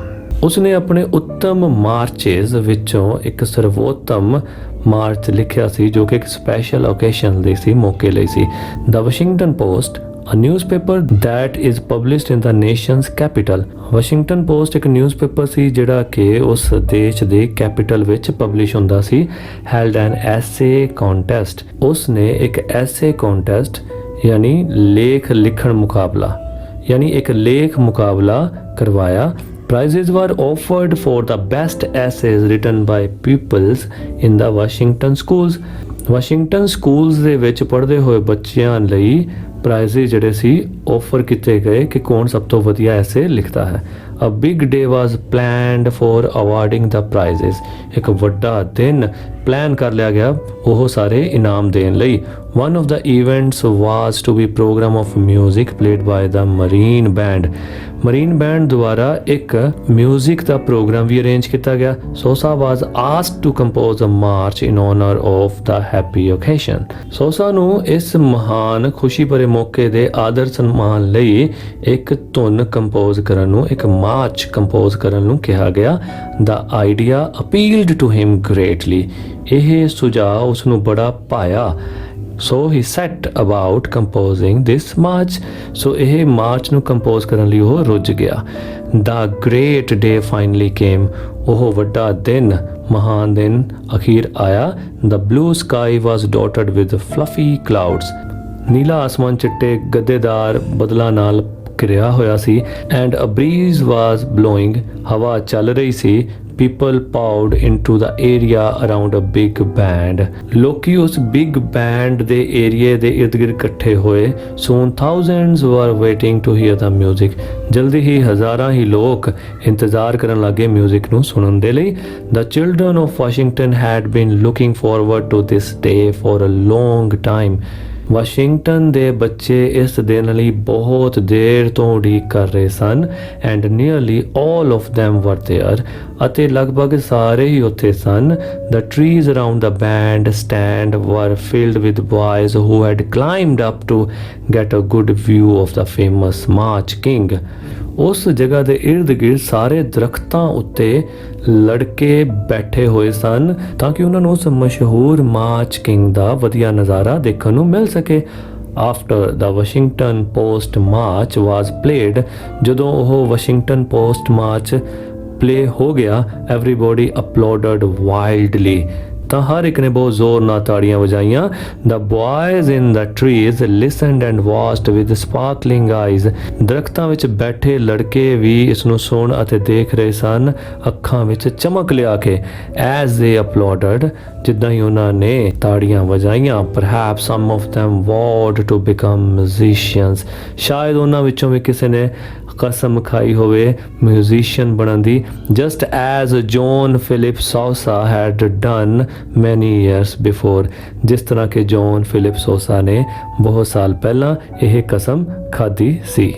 ਉਸਨੇ ਆਪਣੇ ਉੱਤਮ ਮਾਰਚਸ ਵਿੱਚੋਂ ਇੱਕ ਸਰਵੋਤਮ ਮਾਰਚ ਲਿਖਿਆ ਸੀ ਜੋ ਕਿ ਇੱਕ ਸਪੈਸ਼ਲ ਓਕੇਸ਼ਨ ਲਈ ਸੀ, ਮੌਕੇ ਲਈ ਸੀ। The Washington Post a newspaper that is published in the nation's capital। Washington Post ਇੱਕ ਨਿਊਜ਼ਪੇਪਰ ਸੀ ਜਿਹੜਾ ਕਿ ਉਸ ਦੇਸ਼ ਦੇ ਕੈਪੀਟਲ ਵਿੱਚ ਪਬਲਿਸ਼ ਹੁੰਦਾ ਸੀ। held an essay contest। ਉਸ ਨੇ ਇੱਕ ਐਸੇ contest ਯਾਨੀ ਲੇਖ ਲਿਖਣ ਮੁਕਾਬਲਾ ਯਾਨੀ ਇੱਕ ਲੇਖ ਮੁਕਾਬਲਾ ਕਰਵਾਇਆ। Prizes were offered for the best essays written by pupils in the Washington schools। Washington schools ਦੇ ਵਿੱਚ ਪੜ੍ਹਦੇ ਹੋਏ ਬੱਚਿਆਂ ਲਈ ਪ੍ਰਾਈਜ਼es ਜਿਹੜੇ ਸੀ ਆਫਰ ਕੀਤੇ ਗਏ ਕਿ ਕੌਣ ਸਭ ਤੋਂ ਵਧੀਆ ਐਸੇ ਲਿਖਦਾ ਹੈ। A big day was planned for awarding the prizes। ਇੱਕ ਵੱਡਾ ਦਿਨ ਪਲਾਨ ਕਰ ਲਿਆ ਗਿਆ ਉਹ ਸਾਰੇ ਇਨਾਮ ਦੇਣ ਲਈ। One of the events was to be program of music played by the Marine Band। Marine Band ਦੁਆਰਾ ਇੱਕ ਮਿਊਜ਼ਿਕ ਦਾ ਪ੍ਰੋਗਰਾਮ ਵੀ ਅਰੇਂਜ ਕੀਤਾ ਗਿਆ। Sosa was asked to compose a march in honour of the happy occasion. Sosa ਨੂੰ ਇਸ ਮਹਾਨ ਖੁਸ਼ੀ ਭਰੇ ਮੌਕੇ ਦੇ ਆਦਰ ਸਨਮਾਨ ਲਈ ਇੱਕ ਧੁਨ ਕੰਪੋਜ਼ ਕਰਨ ਨੂੰ, ਇੱਕ ਮਾਰਚ ਕੰਪੋਜ਼ ਕਰਨ ਨੂੰ ਕਿਹਾ ਗਿਆ। ਦਾ ਆਈਡੀਆ ਅਪੀਲਡ ਟੂ ਹਿਮ ਗ੍ਰੇਟਲੀ। ਇਹ ਸੁਝਾਅ ਉਸ ਨੂੰ ਬੜਾ ਭਾਇਆ। So he set about composing this march। so ਇਹ ਮਾਰਚ ਨੂੰ ਕੰਪੋਜ਼ ਕਰਨ ਲਈ ਉਹ ਰੁੱਝ ਗਿਆ। The great day finally came। ਉਹ ਵੱਡਾ ਦਿਨ, ਮਹਾਨ ਦਿਨ ਅਖੀਰ ਆਇਆ। The blue sky was dotted with fluffy clouds। ਨੀਲਾ ਆਸਮਾਨ ਚਿੱਟੇ ਗੱਦੇਦਾਰ ਬੱਦਲਾਂ ਨਾਲ ਘਿਰਿਆ ਹੋਇਆ ਸੀ। And a breeze was blowing। ਹਵਾ ਚੱਲ ਰਹੀ ਸੀ। People poured into the area around a big band। ਲੋਕੀ ਉਸ ਬਿਗ ਬੈਂਡ ਦੇ ਏਰੀਏ ਦੇ ਇਰਦ ਗਿਰਦ ਇਕੱਠੇ ਹੋਏ। Soon thousands were waiting to hear the music। ਜਲਦੀ ਹੀ ਹਜ਼ਾਰਾਂ ਹੀ ਲੋਕ ਇੰਤਜ਼ਾਰ ਕਰਨ ਲੱਗੇ ਮਿਊਜ਼ਿਕ ਨੂੰ ਸੁਣਨ ਦੇ ਲਈ। The children of Washington had been looking forward to this day for a long time। Washington ਦੇ ਬੱਚੇ ਇਸ ਦਿਨ ਲਈ ਬਹੁਤ ਦੇਰ ਤੋਂ ਉਡੀਕ ਕਰ ਰਹੇ ਸਨ। And nearly all of them were there। ਅਤੇ ਲਗਭਗ ਸਾਰੇ ਹੀ ਉੱਥੇ ਸਨ। The trees around the band stand were filled with boys who had climbed up to get a good view of the famous March King। ਉਸ ਜਗ੍ਹਾ ਦੇ ਇਰਦ ਗਿਰਦ ਸਾਰੇ ਦਰਖਤਾਂ ਉੱਤੇ ਲੜਕੇ ਬੈਠੇ ਹੋਏ ਸਨ ਤਾਂ ਕਿ ਉਹਨਾਂ ਨੂੰ ਉਸ ਮਸ਼ਹੂਰ ਮਾਰਚ ਕਿੰਗ ਦਾ ਵਧੀਆ ਨਜ਼ਾਰਾ ਦੇਖਣ ਨੂੰ ਮਿਲ ਸਕੇ। ਆਫਟਰ ਦਾ ਵਾਸ਼ਿੰਗਟਨ ਪੋਸਟ ਮਾਰਚ ਵਾਜ਼ ਪਲੇਡ। ਜਦੋਂ ਉਹ ਵਾਸ਼ਿੰਗਟਨ ਪੋਸਟ ਮਾਰਚ ਪਲੇ ਹੋ ਗਿਆ, ਐਵਰੀਬਾਡੀ ਅਪਲੋਡਡ ਵਾਈਲਡਲੀ। ਤਾਂ ਹਰ ਇੱਕ ਨੇ ਬਹੁਤ ਜ਼ੋਰ ਨਾਲ ਤਾੜੀਆਂ ਵਜਾਈਆਂ। The boys in the trees listened and watched with sparkling eyes। ਦਰਖਤਾਂ ਵਿੱਚ ਬੈਠੇ ਲੜਕੇ ਵੀ ਇਸ ਨੂੰ ਸੁਣ ਅਤੇ ਦੇਖ ਰਹੇ ਸਨ ਅੱਖਾਂ ਵਿੱਚ ਚਮਕ ਲਿਆ ਕੇ। As they applauded, ਜਿੱਦਾਂ ਹੀ ਉਹਨਾਂ ਨੇ ਤਾੜੀਆਂ ਵਜਾਈਆਂ, perhaps some of them vowed to become musicians। ਸ਼ਾਇਦ ਉਹਨਾਂ ਵਿੱਚੋਂ ਵੀ ਕਿਸੇ ਨੇ ਕਸਮ ਖਾਈ ਹੋਵੇ ਮਿਊਜ਼ੀਸ਼ੀਅਨ ਬਣਨ ਦੀ। Just as John Philip Sousa had done many years before। ਜਿਸ ਤਰ੍ਹਾਂ ਕਿ ਜੌਨ ਫਿਲਿਪ ਸੋਸਾ ਨੇ ਬਹੁਤ ਸਾਲ ਪਹਿਲਾਂ ਇਹ ਕਸਮ ਖਾਧੀ ਸੀ।